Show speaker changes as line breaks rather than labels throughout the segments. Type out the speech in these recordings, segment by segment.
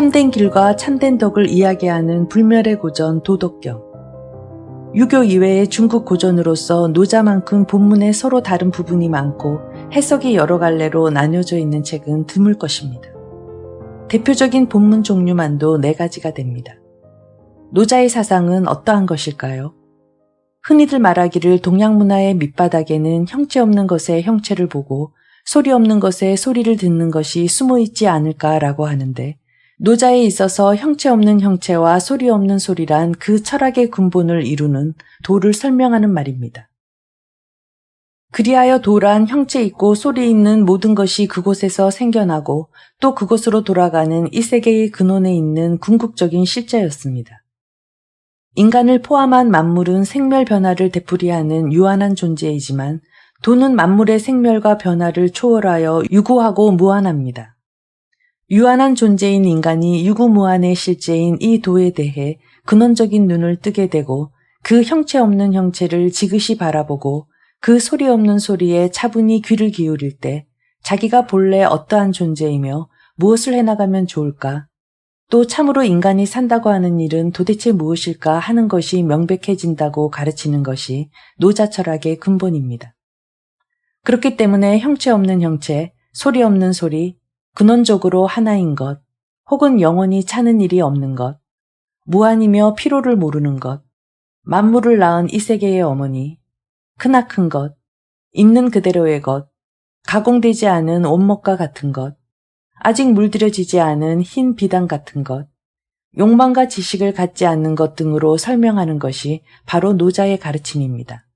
참된 길과 참된 덕을 이야기하는 불멸의 고전 도덕경. 유교 이외의 중국 고전으로서 노자만큼 본문에 서로 다른 부분이 많고 해석이 여러 갈래로 나뉘어져 있는 책은 드물 것입니다. 대표적인 본문 종류만도 4가지가 됩니다. 노자의 사상은 어떠한 것일까요? 흔히들 말하기를 동양 문화의 밑바닥에는 형체 없는 것의 형체를 보고 소리 없는 것의 소리를 듣는 것이 숨어 있지 않을까라고 하는데, 노자에 있어서 형체 없는 형체와 소리 없는 소리란 그 철학의 근본을 이루는 도를 설명하는 말입니다. 그리하여 도란 형체 있고 소리 있는 모든 것이 그곳에서 생겨나고 또 그곳으로 돌아가는 이 세계의 근원에 있는 궁극적인 실제였습니다. 인간을 포함한 만물은 생멸 변화를 되풀이하는 유한한 존재이지만 도는 만물의 생멸과 변화를 초월하여 유구하고 무한합니다. 유한한 존재인 인간이 유구무한의 실제인 이 도에 대해 근원적인 눈을 뜨게 되고 그 형체 없는 형체를 지그시 바라보고 그 소리 없는 소리에 차분히 귀를 기울일 때 자기가 본래 어떠한 존재이며 무엇을 해나가면 좋을까, 또 참으로 인간이 산다고 하는 일은 도대체 무엇일까 하는 것이 명백해진다고 가르치는 것이 노자 철학의 근본입니다. 그렇기 때문에 형체 없는 형체, 소리 없는 소리, 근원적으로 하나인 것, 혹은 영원히 차는 일이 없는 것, 무한이며 피로를 모르는 것, 만물을 낳은 이 세계의 어머니, 크나큰 것, 있는 그대로의 것, 가공되지 않은 온먹과 같은 것, 아직 물들여지지 않은 흰 비단 같은 것, 욕망과 지식을 갖지 않는 것 등으로 설명하는 것이 바로 노자의 가르침입니다.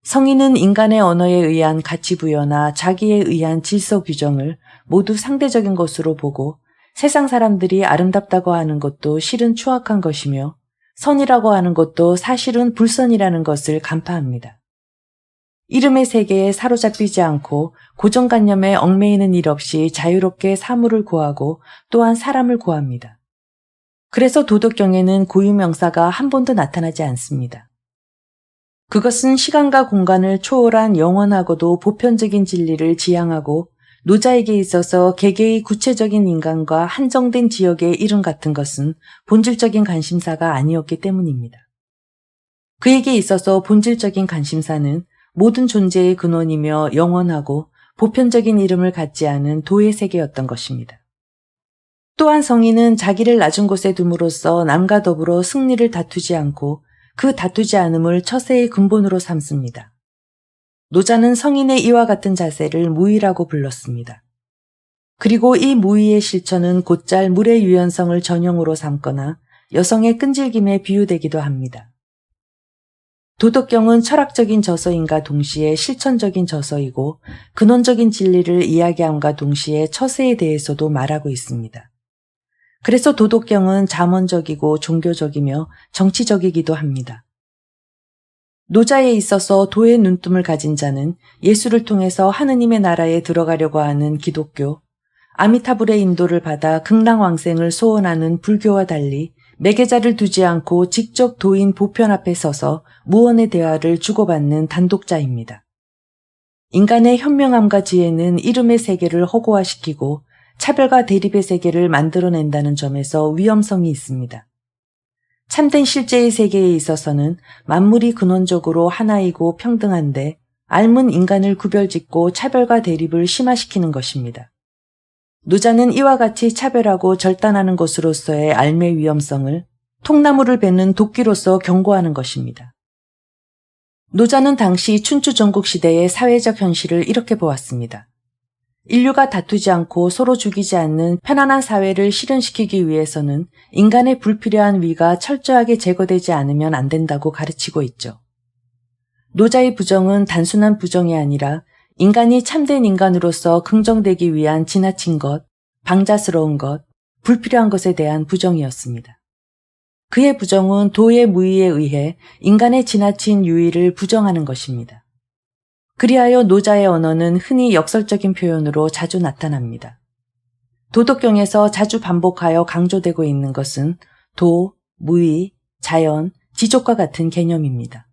성인은 인간의 언어에 의한 가치 부여나 자기에 의한 질서 규정을 모두 상대적인 것으로 보고 세상 사람들이 아름답다고 하는 것도 실은 추악한 것이며 선이라고 하는 것도 사실은 불선이라는 것을 간파합니다. 이름의 세계에 사로잡히지 않고 고정관념에 얽매이는 일 없이 자유롭게 사물을 구하고 또한 사람을 구합니다. 그래서 도덕경에는 고유명사가 한 번도 나타나지 않습니다. 그것은 시간과 공간을 초월한 영원하고도 보편적인 진리를 지향하고 노자에게 있어서 개개의 구체적인 인간과 한정된 지역의 이름 같은 것은 본질적인 관심사가 아니었기 때문입니다. 그에게 있어서 본질적인 관심사는 모든 존재의 근원이며 영원하고 보편적인 이름을 갖지 않은 도의 세계였던 것입니다. 또한 성인은 자기를 낮은 곳에 둠으로써 남과 더불어 승리를 다투지 않고 그 다투지 않음을 처세의 근본으로 삼습니다. 노자는 성인의 이와 같은 자세를 무의라고 불렀습니다. 그리고 이 무의의 실천은 곧잘 물의 유연성을 전형으로 삼거나 여성의 끈질김에 비유되기도 합니다. 도덕경은 철학적인 저서인가 동시에 실천적인 저서이고 근원적인 진리를 이야기함과 동시에 처세에 대해서도 말하고 있습니다. 그래서 도덕경은 잠언적이고 종교적이며 정치적이기도 합니다. 노자에 있어서 도의 눈뜸을 가진 자는 예수를 통해서 하느님의 나라에 들어가려고 하는 기독교, 아미타불의 인도를 받아 극락왕생을 소원하는 불교와 달리 매개자를 두지 않고 직접 도인 보편 앞에 서서 무언의 대화를 주고받는 단독자입니다. 인간의 현명함과 지혜는 이름의 세계를 허구화시키고 차별과 대립의 세계를 만들어낸다는 점에서 위험성이 있습니다. 참된 실제의 세계에 있어서는 만물이 근원적으로 하나이고 평등한데 앓은 인간을 구별짓고 차별과 대립을 심화시키는 것입니다. 노자는 이와 같이 차별하고 절단하는 것으로서의 앓의 위험성을 통나무를 베는 도끼로서 경고하는 것입니다. 노자는 당시 춘추 전국 시대의 사회적 현실을 이렇게 보았습니다. 인류가 다투지 않고 서로 죽이지 않는 편안한 사회를 실현시키기 위해서는 인간의 불필요한 위가 철저하게 제거되지 않으면 안 된다고 가르치고 있죠. 노자의 부정은 단순한 부정이 아니라 인간이 참된 인간으로서 긍정되기 위한 지나친 것, 방자스러운 것, 불필요한 것에 대한 부정이었습니다. 그의 부정은 도의 무의에 의해 인간의 지나친 유의를 부정하는 것입니다. 그리하여 노자의 언어는 흔히 역설적인 표현으로 자주 나타납니다. 도덕경에서 자주 반복하여 강조되고 있는 것은 도, 무의, 자연, 지족과 같은 개념입니다.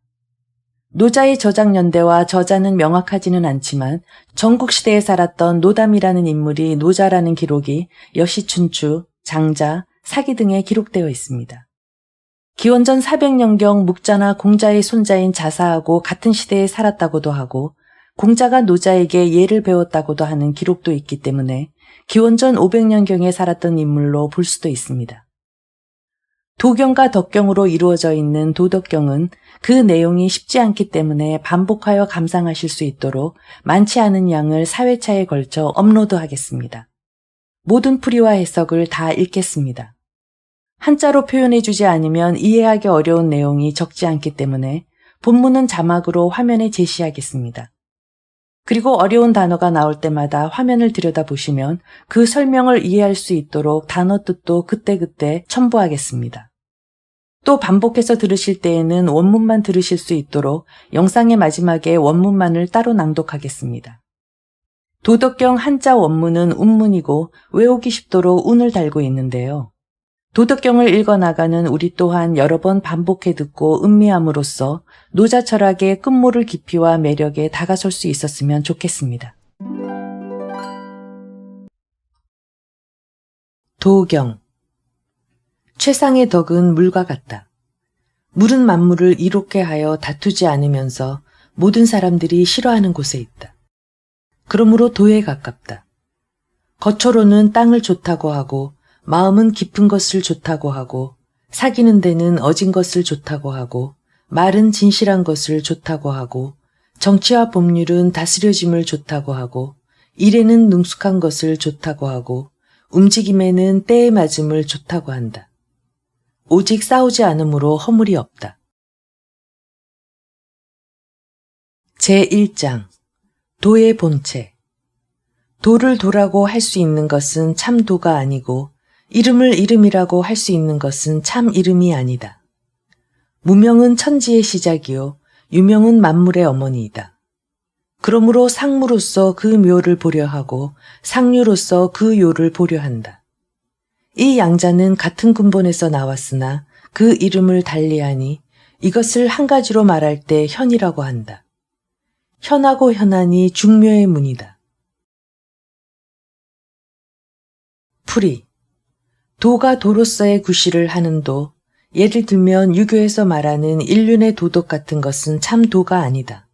노자의 저작년대와 저자는 명확하지는 않지만 전국시대에 살았던 노담이라는 인물이 노자라는 기록이 여시춘추, 장자, 사기 등에 기록되어 있습니다. 기원전 400년경 묵자나 공자의 손자인 자사하고 같은 시대에 살았다고도 하고 공자가 노자에게 예를 배웠다고도 하는 기록도 있기 때문에 기원전 500년경에 살았던 인물로 볼 수도 있습니다. 도경과 덕경으로 이루어져 있는 도덕경은 그 내용이 쉽지 않기 때문에 반복하여 감상하실 수 있도록 많지 않은 양을 4회차에 걸쳐 업로드하겠습니다. 모든 풀이와 해석을 다 읽겠습니다. 한자로 표현해주지 않으면 이해하기 어려운 내용이 적지 않기 때문에 본문은 자막으로 화면에 제시하겠습니다. 그리고 어려운 단어가 나올 때마다 화면을 들여다보시면 그 설명을 이해할 수 있도록 단어 뜻도 그때그때 첨부하겠습니다. 또 반복해서 들으실 때에는 원문만 들으실 수 있도록 영상의 마지막에 원문만을 따로 낭독하겠습니다. 도덕경 한자 원문은 운문이고 외우기 쉽도록 운을 달고 있는데요. 도덕경을 읽어나가는 우리 또한 여러 번 반복해 듣고 음미함으로써 노자 철학의 끝모를 깊이와 매력에 다가설 수 있었으면 좋겠습니다. 도경. 최상의 덕은 물과 같다. 물은 만물을 이롭게 하여 다투지 않으면서 모든 사람들이 싫어하는 곳에 있다. 그러므로 도에 가깝다. 겉으로는 땅을 좋다고 하고 마음은 깊은 것을 좋다고 하고 사귀는 데는 어진 것을 좋다고 하고 말은 진실한 것을 좋다고 하고 정치와 법률은 다스려짐을 좋다고 하고 일에는 능숙한 것을 좋다고 하고 움직임에는 때에 맞음을 좋다고 한다. 오직 싸우지 않으므로 허물이 없다. 제1장 도의 본체. 도를 도라고 할 수 있는 것은 참 도가 아니고 이름을 이름이라고 할 수 있는 것은 참 이름이 아니다. 무명은 천지의 시작이요 유명은 만물의 어머니이다. 그러므로 상무로서 그 묘를 보려 하고 상류로서 그 요를 보려 한다. 이 양자는 같은 근본에서 나왔으나 그 이름을 달리하니 이것을 한 가지로 말할 때 현이라고 한다. 현하고 현안이 중묘의 문이다. 풀이. 도가 도로서의 구실을 하는 도, 예를 들면 유교에서 말하는 인륜의 도덕 같은 것은 참 도가 아니다.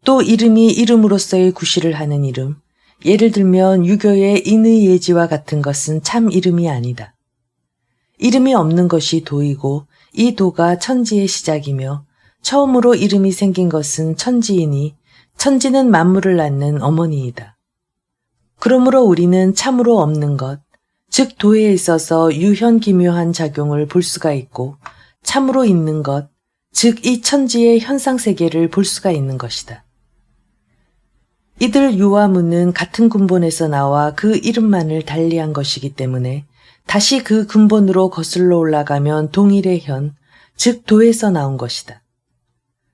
또 이름이 이름으로서의 구실을 하는 이름, 예를 들면 유교의 인의 예지와 같은 것은 참 이름이 아니다. 이름이 없는 것이 도이고 이 도가 천지의 시작이며 처음으로 이름이 생긴 것은 천지이니 천지는 만물을 낳는 어머니이다. 그러므로 우리는 참으로 없는 것, 즉 도에 있어서 유현기묘한 작용을 볼 수가 있고 참으로 있는 것, 즉 이 천지의 현상세계를 볼 수가 있는 것이다. 이들 유와 무는 같은 근본에서 나와 그 이름만을 달리한 것이기 때문에 다시 그 근본으로 거슬러 올라가면 동일의 현, 즉 도에서 나온 것이다.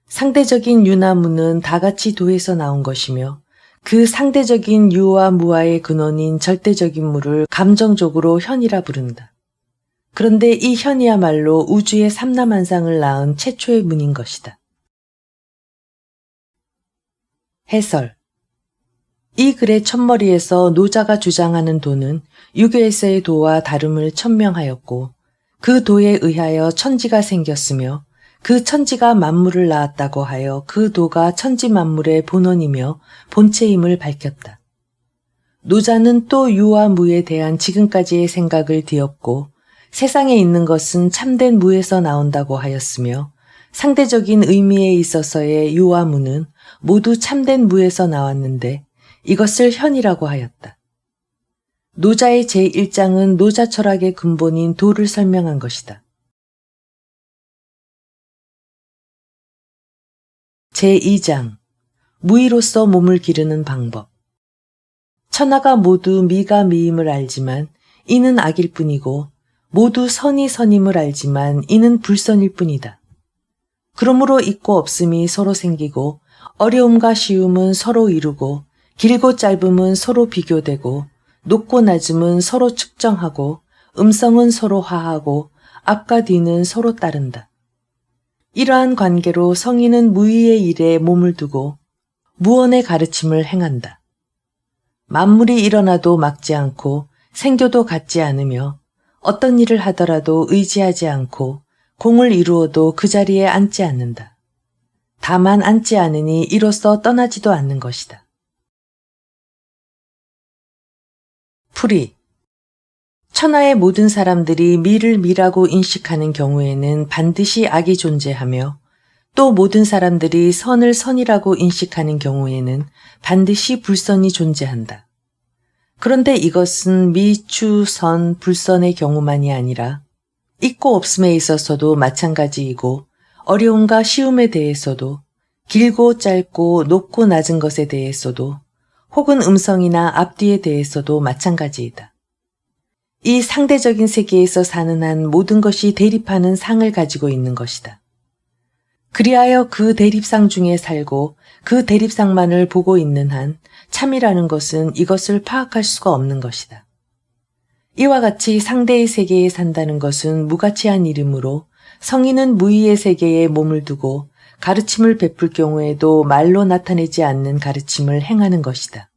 상대적인 유나 무는 다같이 도에서 나온 것이며 그 상대적인 유와 무와의 근원인 절대적인 무를 감정적으로 현이라 부른다. 그런데 이 현이야말로 우주의 삼라만상을 낳은 최초의 문인 것이다. 해설. 이 글의 첫머리에서 노자가 주장하는 도는 유교에서의 도와 다름을 천명하였고 그 도에 의하여 천지가 생겼으며 그 천지가 만물을 낳았다고 하여 그 도가 천지 만물의 본원이며 본체임을 밝혔다. 노자는 또 유와 무에 대한 지금까지의 생각을 뒤엎고 세상에 있는 것은 참된 무에서 나온다고 하였으며 상대적인 의미에 있어서의 유와 무는 모두 참된 무에서 나왔는데 이것을 현이라고 하였다. 노자의 제1장은 노자 철학의 근본인 도를 설명한 것이다. 제2장 무의로서 몸을 기르는 방법. 천하가 모두 미가 미임을 알지만 이는 악일 뿐이고 모두 선이 선임을 알지만 이는 불선일 뿐이다. 그러므로 있고 없음이 서로 생기고 어려움과 쉬움은 서로 이루고 길고 짧음은 서로 비교되고 높고 낮음은 서로 측정하고 음성은 서로 화하고 앞과 뒤는 서로 따른다. 이러한 관계로 성인은 무의의 일에 몸을 두고 무언의 가르침을 행한다. 만물이 일어나도 막지 않고 생교도 갖지 않으며 어떤 일을 하더라도 의지하지 않고 공을 이루어도 그 자리에 앉지 않는다. 다만 앉지 않으니 이로써 떠나지도 않는 것이다. 풀이. 천하의 모든 사람들이 미를 미라고 인식하는 경우에는 반드시 악이 존재하며 또 모든 사람들이 선을 선이라고 인식하는 경우에는 반드시 불선이 존재한다. 그런데 이것은 미, 추, 선, 불선의 경우만이 아니라 있고 없음에 있어서도 마찬가지이고 어려움과 쉬움에 대해서도 길고 짧고 높고 낮은 것에 대해서도 혹은 음성이나 앞뒤에 대해서도 마찬가지이다. 이 상대적인 세계에서 사는 한 모든 것이 대립하는 상을 가지고 있는 것이다. 그리하여 그 대립상 중에 살고 그 대립상만을 보고 있는 한 참이라는 것은 이것을 파악할 수가 없는 것이다. 이와 같이 상대의 세계에 산다는 것은 무가치한 일이므로 성인은 무의의 세계에 몸을 두고 가르침을 베풀 경우에도 말로 나타내지 않는 가르침을 행하는 것이다.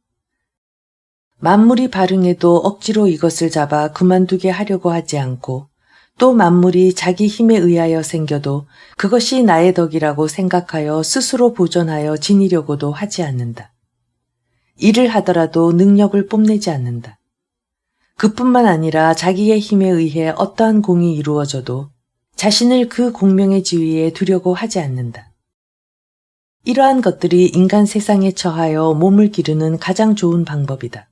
만물이 발흥해도 억지로 이것을 잡아 그만두게 하려고 하지 않고 또 만물이 자기 힘에 의하여 생겨도 그것이 나의 덕이라고 생각하여 스스로 보존하여 지니려고도 하지 않는다. 일을 하더라도 능력을 뽐내지 않는다. 그뿐만 아니라 자기의 힘에 의해 어떠한 공이 이루어져도 자신을 그 공명의 지위에 두려고 하지 않는다. 이러한 것들이 인간 세상에 처하여 몸을 기르는 가장 좋은 방법이다.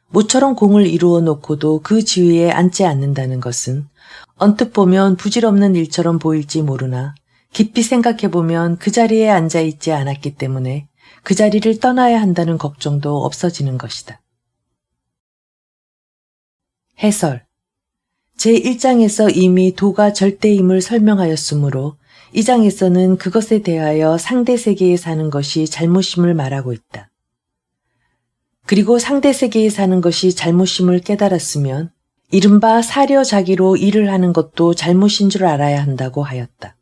모처럼 공을 이루어 놓고도 그 지위에 앉지 않는다는 것은 언뜻 보면 부질없는 일처럼 보일지 모르나 깊이 생각해보면 그 자리에 앉아있지 않았기 때문에 그 자리를 떠나야 한다는 걱정도 없어지는 것이다. 해설. 제1장에서 이미 도가 절대임을 설명하였으므로 이 장에서는 그것에 대하여 상대 세계에 사는 것이 잘못임을 말하고 있다. 그리고 상대 세계에 사는 것이 잘못임을 깨달았으면 이른바 사려자기로 일을 하는 것도 잘못인 줄 알아야 한다고 하였다.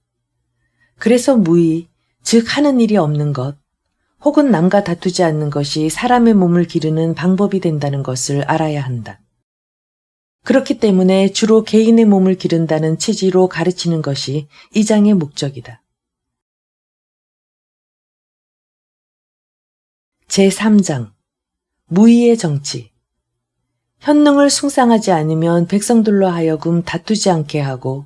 그래서 무의, 즉 하는 일이 없는 것, 혹은 남과 다투지 않는 것이 사람의 몸을 기르는 방법이 된다는 것을 알아야 한다. 그렇기 때문에 주로 개인의 몸을 기른다는 취지로 가르치는 것이 이 장의 목적이다. 제3장 무의의 정치. 현능을 숭상하지 않으면 백성들로 하여금 다투지 않게 하고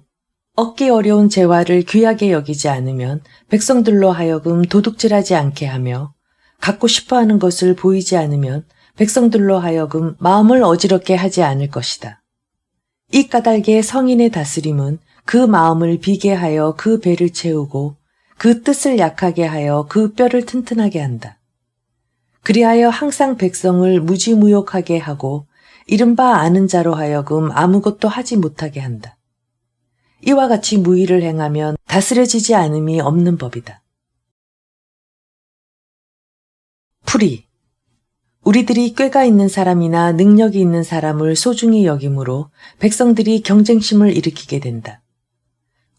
얻기 어려운 재화를 귀하게 여기지 않으면 백성들로 하여금 도둑질하지 않게 하며 갖고 싶어하는 것을 보이지 않으면 백성들로 하여금 마음을 어지럽게 하지 않을 것이다. 이 까닭에 성인의 다스림은 그 마음을 비게 하여 그 배를 채우고 그 뜻을 약하게 하여 그 뼈를 튼튼하게 한다. 그리하여 항상 백성을 무지무욕하게 하고 이른바 아는 자로 하여금 아무것도 하지 못하게 한다. 이와 같이 무의를 행하면 다스려지지 않음이 없는 법이다. 풀이. 우리들이 꾀가 있는 사람이나 능력이 있는 사람을 소중히 여기므로 백성들이 경쟁심을 일으키게 된다.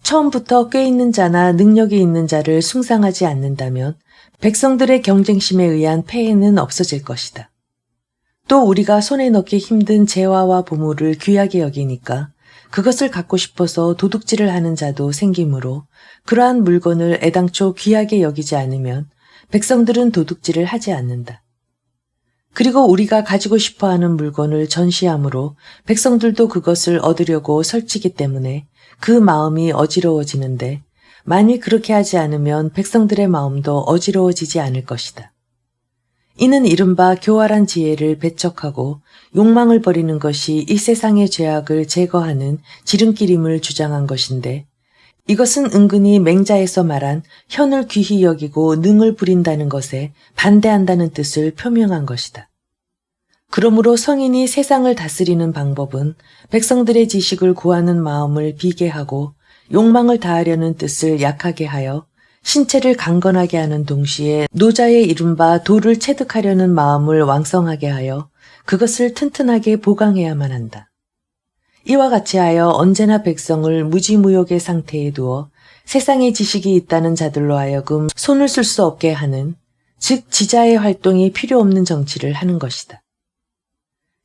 처음부터 꾀 있는 자나 능력이 있는 자를 숭상하지 않는다면 백성들의 경쟁심에 의한 폐해는 없어질 것이다. 또 우리가 손에 넣기 힘든 재화와 보물을 귀하게 여기니까 그것을 갖고 싶어서 도둑질을 하는 자도 생기므로 그러한 물건을 애당초 귀하게 여기지 않으면 백성들은 도둑질을 하지 않는다. 그리고 우리가 가지고 싶어하는 물건을 전시하므로 백성들도 그것을 얻으려고 설치기 때문에 그 마음이 어지러워지는데 만일 그렇게 하지 않으면 백성들의 마음도 어지러워지지 않을 것이다. 이는 이른바 교활한 지혜를 배척하고 욕망을 버리는 것이 이 세상의 죄악을 제거하는 지름길임을 주장한 것인데 이것은 은근히 맹자에서 말한 현을 귀히 여기고 능을 부린다는 것에 반대한다는 뜻을 표명한 것이다. 그러므로 성인이 세상을 다스리는 방법은 백성들의 지식을 구하는 마음을 비게 하고 욕망을 다하려는 뜻을 약하게 하여 신체를 강건하게 하는 동시에 노자의 이른바 도를 체득하려는 마음을 왕성하게 하여 그것을 튼튼하게 보강해야만 한다. 이와 같이 하여 언제나 백성을 무지무욕의 상태에 두어 세상에 지식이 있다는 자들로 하여금 손을 쓸 수 없게 하는, 즉 지자의 활동이 필요 없는 정치를 하는 것이다.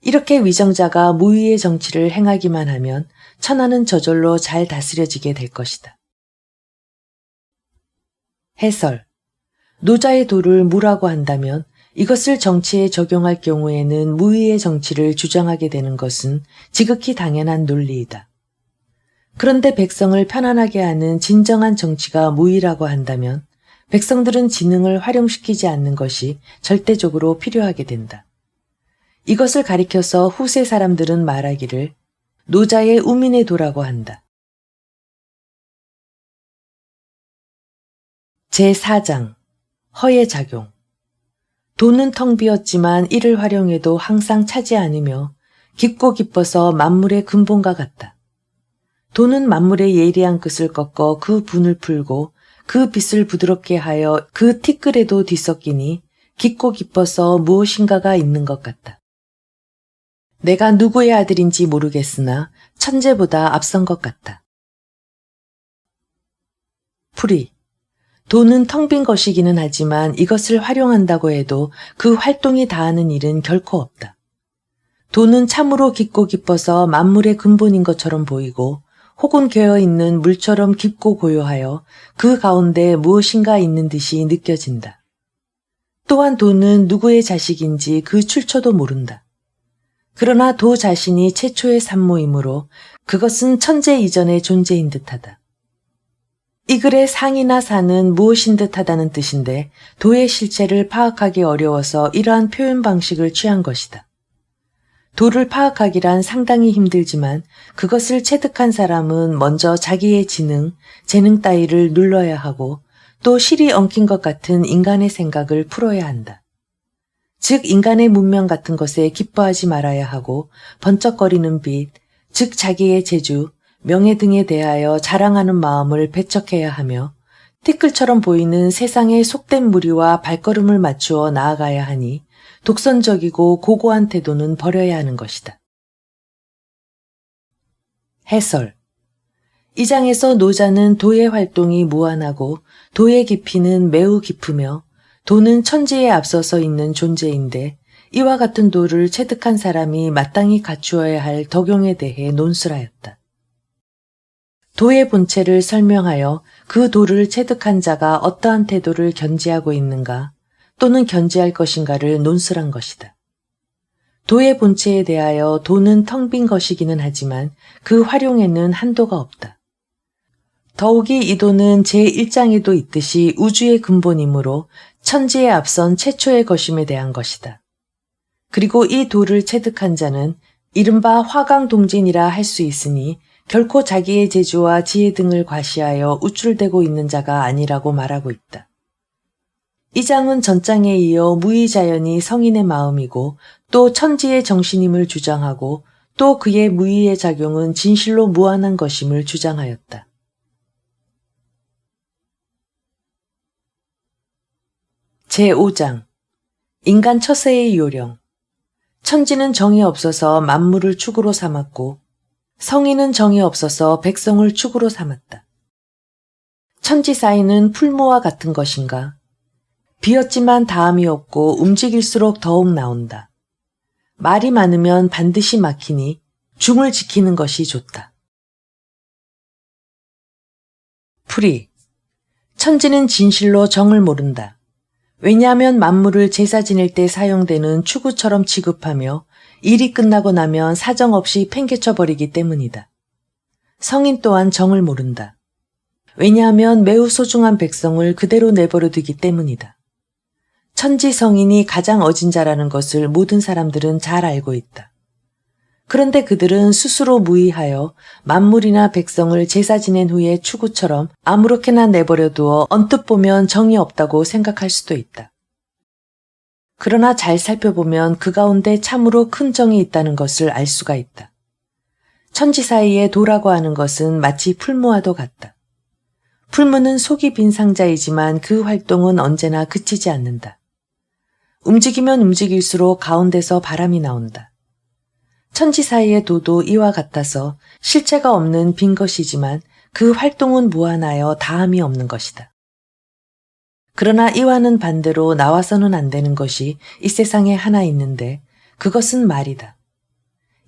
이렇게 위정자가 무위의 정치를 행하기만 하면 천하는 저절로 잘 다스려지게 될 것이다. 해설. 노자의 도를 무라고 한다면 이것을 정치에 적용할 경우에는 무위의 정치를 주장하게 되는 것은 지극히 당연한 논리이다. 그런데 백성을 편안하게 하는 진정한 정치가 무위라고 한다면 백성들은 지능을 활용시키지 않는 것이 절대적으로 필요하게 된다. 이것을 가리켜서 후세 사람들은 말하기를 노자의 우민의 도라고 한다. 제4장 허의 작용. 도는 텅 비었지만 이를 활용해도 항상 차지 않으며 깊고 깊어서 만물의 근본과 같다. 도는 만물의 예리한 끝을 꺾어 그 분을 풀고 그 빛을 부드럽게 하여 그 티끌에도 뒤섞이니 깊고 깊어서 무엇인가가 있는 것 같다. 내가 누구의 아들인지 모르겠으나 천재보다 앞선 것 같다. 풀이. 도는 텅 빈 것이기는 하지만 이것을 활용한다고 해도 그 활동이 다하는 일은 결코 없다. 도는 참으로 깊고 깊어서 만물의 근본인 것처럼 보이고 혹은 개어있는 물처럼 깊고 고요하여 그 가운데 무엇인가 있는 듯이 느껴진다. 또한 도는 누구의 자식인지 그 출처도 모른다. 그러나 도 자신이 최초의 산모이므로 그것은 천재 이전의 존재인 듯하다. 이 글의 상이나 사는 무엇인 듯하다는 뜻인데 도의 실체를 파악하기 어려워서 이러한 표현 방식을 취한 것이다. 도를 파악하기란 상당히 힘들지만 그것을 체득한 사람은 먼저 자기의 지능, 재능 따위를 눌러야 하고 또 실이 엉킨 것 같은 인간의 생각을 풀어야 한다. 즉 인간의 문명 같은 것에 기뻐하지 말아야 하고 번쩍거리는 빛, 즉 자기의 재주, 명예 등에 대하여 자랑하는 마음을 배척해야 하며 티끌처럼 보이는 세상의 속된 무리와 발걸음을 맞추어 나아가야 하니 독선적이고 고고한 태도는 버려야 하는 것이다. 해설. 이 장에서 노자는 도의 활동이 무한하고 도의 깊이는 매우 깊으며 도는 천지에 앞서서 있는 존재인데 이와 같은 도를 체득한 사람이 마땅히 갖추어야 할 덕용에 대해 논술하였다. 도의 본체를 설명하여 그 도를 체득한 자가 어떠한 태도를 견지하고 있는가 또는 견지할 것인가를 논술한 것이다. 도의 본체에 대하여 도는 텅 빈 것이기는 하지만 그 활용에는 한도가 없다. 더욱이 이 도는 제1장에도 있듯이 우주의 근본이므로 천지에 앞선 최초의 것임에 대한 것이다. 그리고 이 도를 체득한 자는 이른바 화강동진이라 할 수 있으니 결코 자기의 재주와 지혜 등을 과시하여 우쭐대고 있는 자가 아니라고 말하고 있다. 이 장은 전장에 이어 무의자연이 성인의 마음이고 또 천지의 정신임을 주장하고 또 그의 무의의 작용은 진실로 무한한 것임을 주장하였다. 제5장 인간 처세의 요령. 천지는 정이 없어서 만물을 축으로 삼았고 성인은 정이 없어서 백성을 축으로 삼았다. 천지 사이는 풀무와 같은 것인가? 비었지만 다함이 없고 움직일수록 더욱 나온다. 말이 많으면 반드시 막히니 중을 지키는 것이 좋다. 풀이. 천지는 진실로 정을 모른다. 왜냐하면 만물을 제사 지낼 때 사용되는 추구처럼 취급하며 일이 끝나고 나면 사정없이 팽개쳐버리기 때문이다. 성인 또한 정을 모른다. 왜냐하면 매우 소중한 백성을 그대로 내버려두기 때문이다. 천지 성인이 가장 어진 자라는 것을 모든 사람들은 잘 알고 있다. 그런데 그들은 스스로 무의하여 만물이나 백성을 제사 지낸 후에 추구처럼 아무렇게나 내버려두어 언뜻 보면 정이 없다고 생각할 수도 있다. 그러나 잘 살펴보면 그 가운데 참으로 큰 정이 있다는 것을 알 수가 있다. 천지 사이에 도라고 하는 것은 마치 풀무와도 같다. 풀무는 속이 빈 상자이지만 그 활동은 언제나 그치지 않는다. 움직이면 움직일수록 가운데서 바람이 나온다. 천지 사이의 도도 이와 같아서 실체가 없는 빈 것이지만 그 활동은 무한하여 다함이 없는 것이다. 그러나 이와는 반대로 나와서는 안 되는 것이 이 세상에 하나 있는데 그것은 말이다.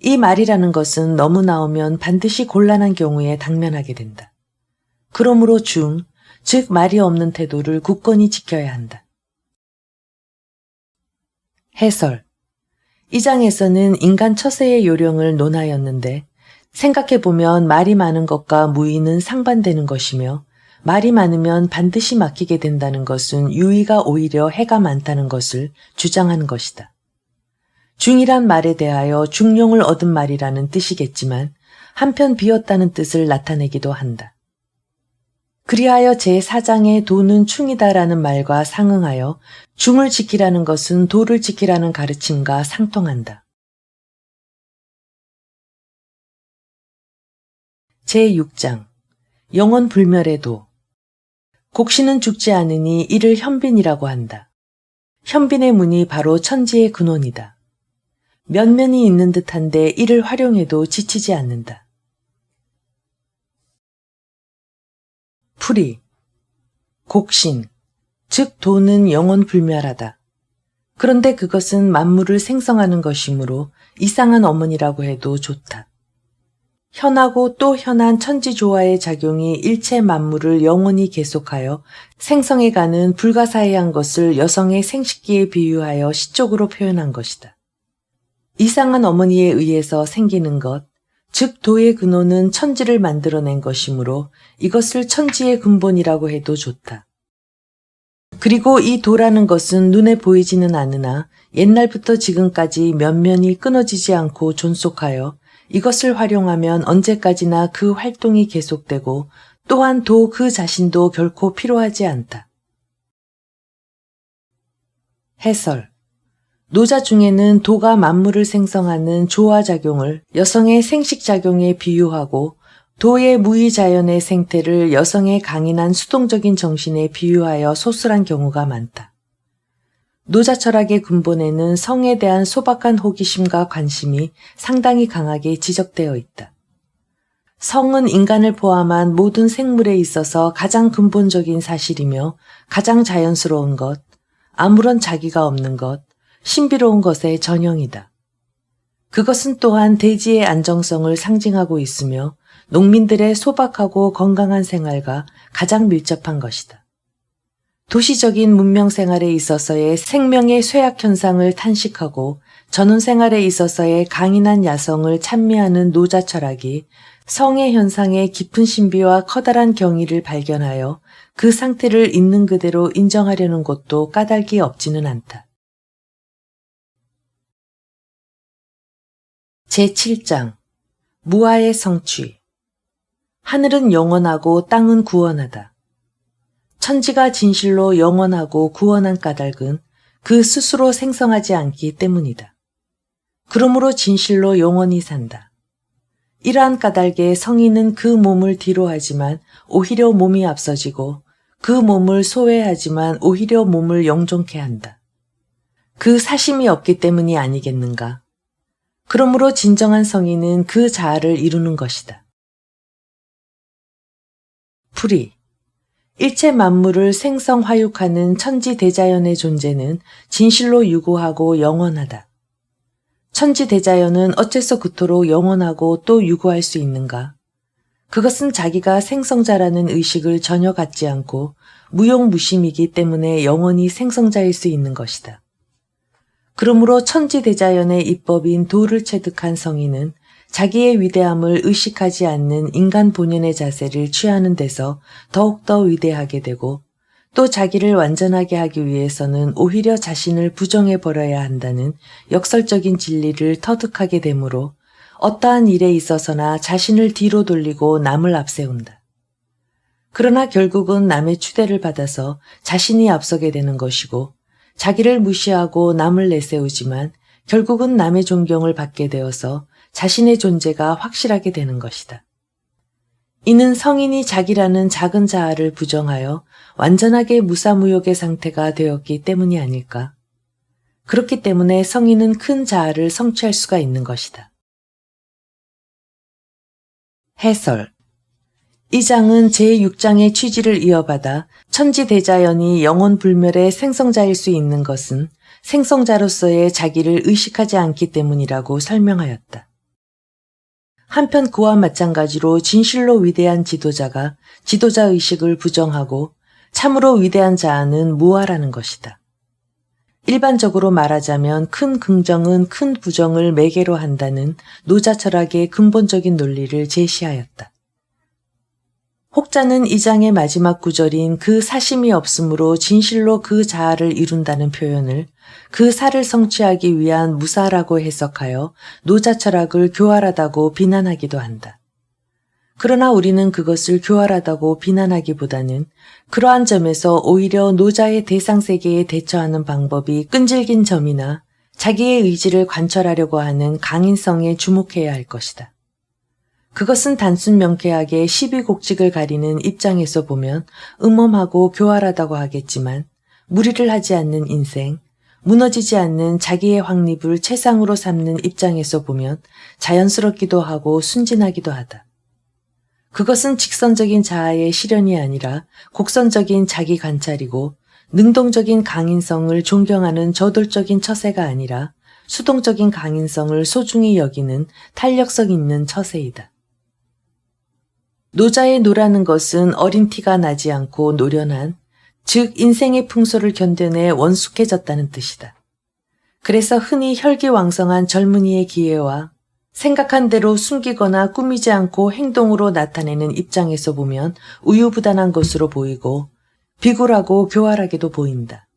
이 말이라는 것은 너무 나오면 반드시 곤란한 경우에 당면하게 된다. 그러므로 즉 말이 없는 태도를 굳건히 지켜야 한다. 해설. 이 장에서는 인간 처세의 요령을 논하였는데 생각해보면 말이 많은 것과 무의는 상반되는 것이며 말이 많으면 반드시 막히게 된다는 것은 유의가 오히려 해가 많다는 것을 주장하는 것이다. 중이란 말에 대하여 중용을 얻은 말이라는 뜻이겠지만 한편 비었다는 뜻을 나타내기도 한다. 그리하여 제4장의 도는 충이다라는 말과 상응하여 중을 지키라는 것은 도를 지키라는 가르침과 상통한다. 제6장 영원 불멸의 도. 곡신은 죽지 않으니 이를 현빈이라고 한다. 현빈의 문이 바로 천지의 근원이다. 면면이 있는 듯한데 이를 활용해도 지치지 않는다. 풀이. 곡신, 즉 도는 영원 불멸하다. 그런데 그것은 만물을 생성하는 것이므로 이상한 어머니라고 해도 좋다. 현하고 또 현한 천지조화의 작용이 일체 만물을 영원히 계속하여 생성해가는 불가사의한 것을 여성의 생식기에 비유하여 시적으로 표현한 것이다. 이상한 어머니에 의해서 생기는 것, 즉 도의 근원은 천지를 만들어낸 것이므로 이것을 천지의 근본이라고 해도 좋다. 그리고 이 도라는 것은 눈에 보이지는 않으나 옛날부터 지금까지 면면이 끊어지지 않고 존속하여 이것을 활용하면 언제까지나 그 활동이 계속되고 또한 도 그 자신도 결코 필요하지 않다. 해설. 노자 중에는 도가 만물을 생성하는 조화작용을 여성의 생식작용에 비유하고 도의 무의자연의 생태를 여성의 강인한 수동적인 정신에 비유하여 소술한 경우가 많다. 노자 철학의 근본에는 성에 대한 소박한 호기심과 관심이 상당히 강하게 지적되어 있다. 성은 인간을 포함한 모든 생물에 있어서 가장 근본적인 사실이며 가장 자연스러운 것, 아무런 자기가 없는 것, 신비로운 것의 전형이다. 그것은 또한 대지의 안정성을 상징하고 있으며 농민들의 소박하고 건강한 생활과 가장 밀접한 것이다. 도시적인 문명 생활에 있어서의 생명의 쇠약 현상을 탄식하고 전원 생활에 있어서의 강인한 야성을 찬미하는 노자 철학이 성의 현상의 깊은 신비와 커다란 경이를 발견하여 그 상태를 있는 그대로 인정하려는 것도 까닭이 없지는 않다. 제7장 무아의 성취. 하늘은 영원하고 땅은 구원하다. 천지가 진실로 영원하고 구원한 까닭은 그 스스로 생성하지 않기 때문이다. 그러므로 진실로 영원히 산다. 이러한 까닭에 성인은 그 몸을 뒤로하지만 오히려 몸이 앞서지고 그 몸을 소외하지만 오히려 몸을 영존케 한다. 그 사심이 없기 때문이 아니겠는가? 그러므로 진정한 성인은 그 자아를 이루는 것이다. 풀이. 일체 만물을 생성화육하는 천지대자연의 존재는 진실로 유구하고 영원하다. 천지대자연은 어째서 그토록 영원하고 또 유구할 수 있는가? 그것은 자기가 생성자라는 의식을 전혀 갖지 않고 무용무심이기 때문에 영원히 생성자일 수 있는 것이다. 그러므로 천지대자연의 입법인 도를 체득한 성인은 자기의 위대함을 의식하지 않는 인간 본연의 자세를 취하는 데서 더욱더 위대하게 되고 또 자기를 완전하게 하기 위해서는 오히려 자신을 부정해버려야 한다는 역설적인 진리를 터득하게 되므로 어떠한 일에 있어서나 자신을 뒤로 돌리고 남을 앞세운다. 그러나 결국은 남의 추대를 받아서 자신이 앞서게 되는 것이고 자기를 무시하고 남을 내세우지만 결국은 남의 존경을 받게 되어서 자신의 존재가 확실하게 되는 것이다. 이는 성인이 자기라는 작은 자아를 부정하여 완전하게 무사무욕의 상태가 되었기 때문이 아닐까. 그렇기 때문에 성인은 큰 자아를 성취할 수가 있는 것이다. 해설. 이 장은 제6장의 취지를 이어받아 천지대자연이 영원불멸의 생성자일 수 있는 것은 생성자로서의 자기를 의식하지 않기 때문이라고 설명하였다. 한편 그와 마찬가지로 진실로 위대한 지도자가 지도자 의식을 부정하고 참으로 위대한 자아는 무아라는 것이다. 일반적으로 말하자면 큰 긍정은 큰 부정을 매개로 한다는 노자 철학의 근본적인 논리를 제시하였다. 혹자는 이 장의 마지막 구절인 그 사심이 없으므로 진실로 그 자아를 이룬다는 표현을 그 사를 성취하기 위한 무사라고 해석하여 노자 철학을 교활하다고 비난하기도 한다. 그러나 우리는 그것을 교활하다고 비난하기보다는 그러한 점에서 오히려 노자의 대상세계에 대처하는 방법이 끈질긴 점이나 자기의 의지를 관철하려고 하는 강인성에 주목해야 할 것이다. 그것은 단순 명쾌하게 시비곡직을 가리는 입장에서 보면 음험하고 교활하다고 하겠지만 무리를 하지 않는 인생, 무너지지 않는 자기의 확립을 최상으로 삼는 입장에서 보면 자연스럽기도 하고 순진하기도 하다. 그것은 직선적인 자아의 실현이 아니라 곡선적인 자기 관찰이고 능동적인 강인성을 존경하는 저돌적인 처세가 아니라 수동적인 강인성을 소중히 여기는 탄력성 있는 처세이다. 노자의 노라는 것은 어린 티가 나지 않고 노련한, 즉 인생의 풍소를 견뎌내 원숙해졌다는 뜻이다. 그래서 흔히 혈기왕성한 젊은이의 기회와 생각한 대로 숨기거나 꾸미지 않고 행동으로 나타내는 입장에서 보면 우유부단한 것으로 보이고 비굴하고 교활하게도 보인다.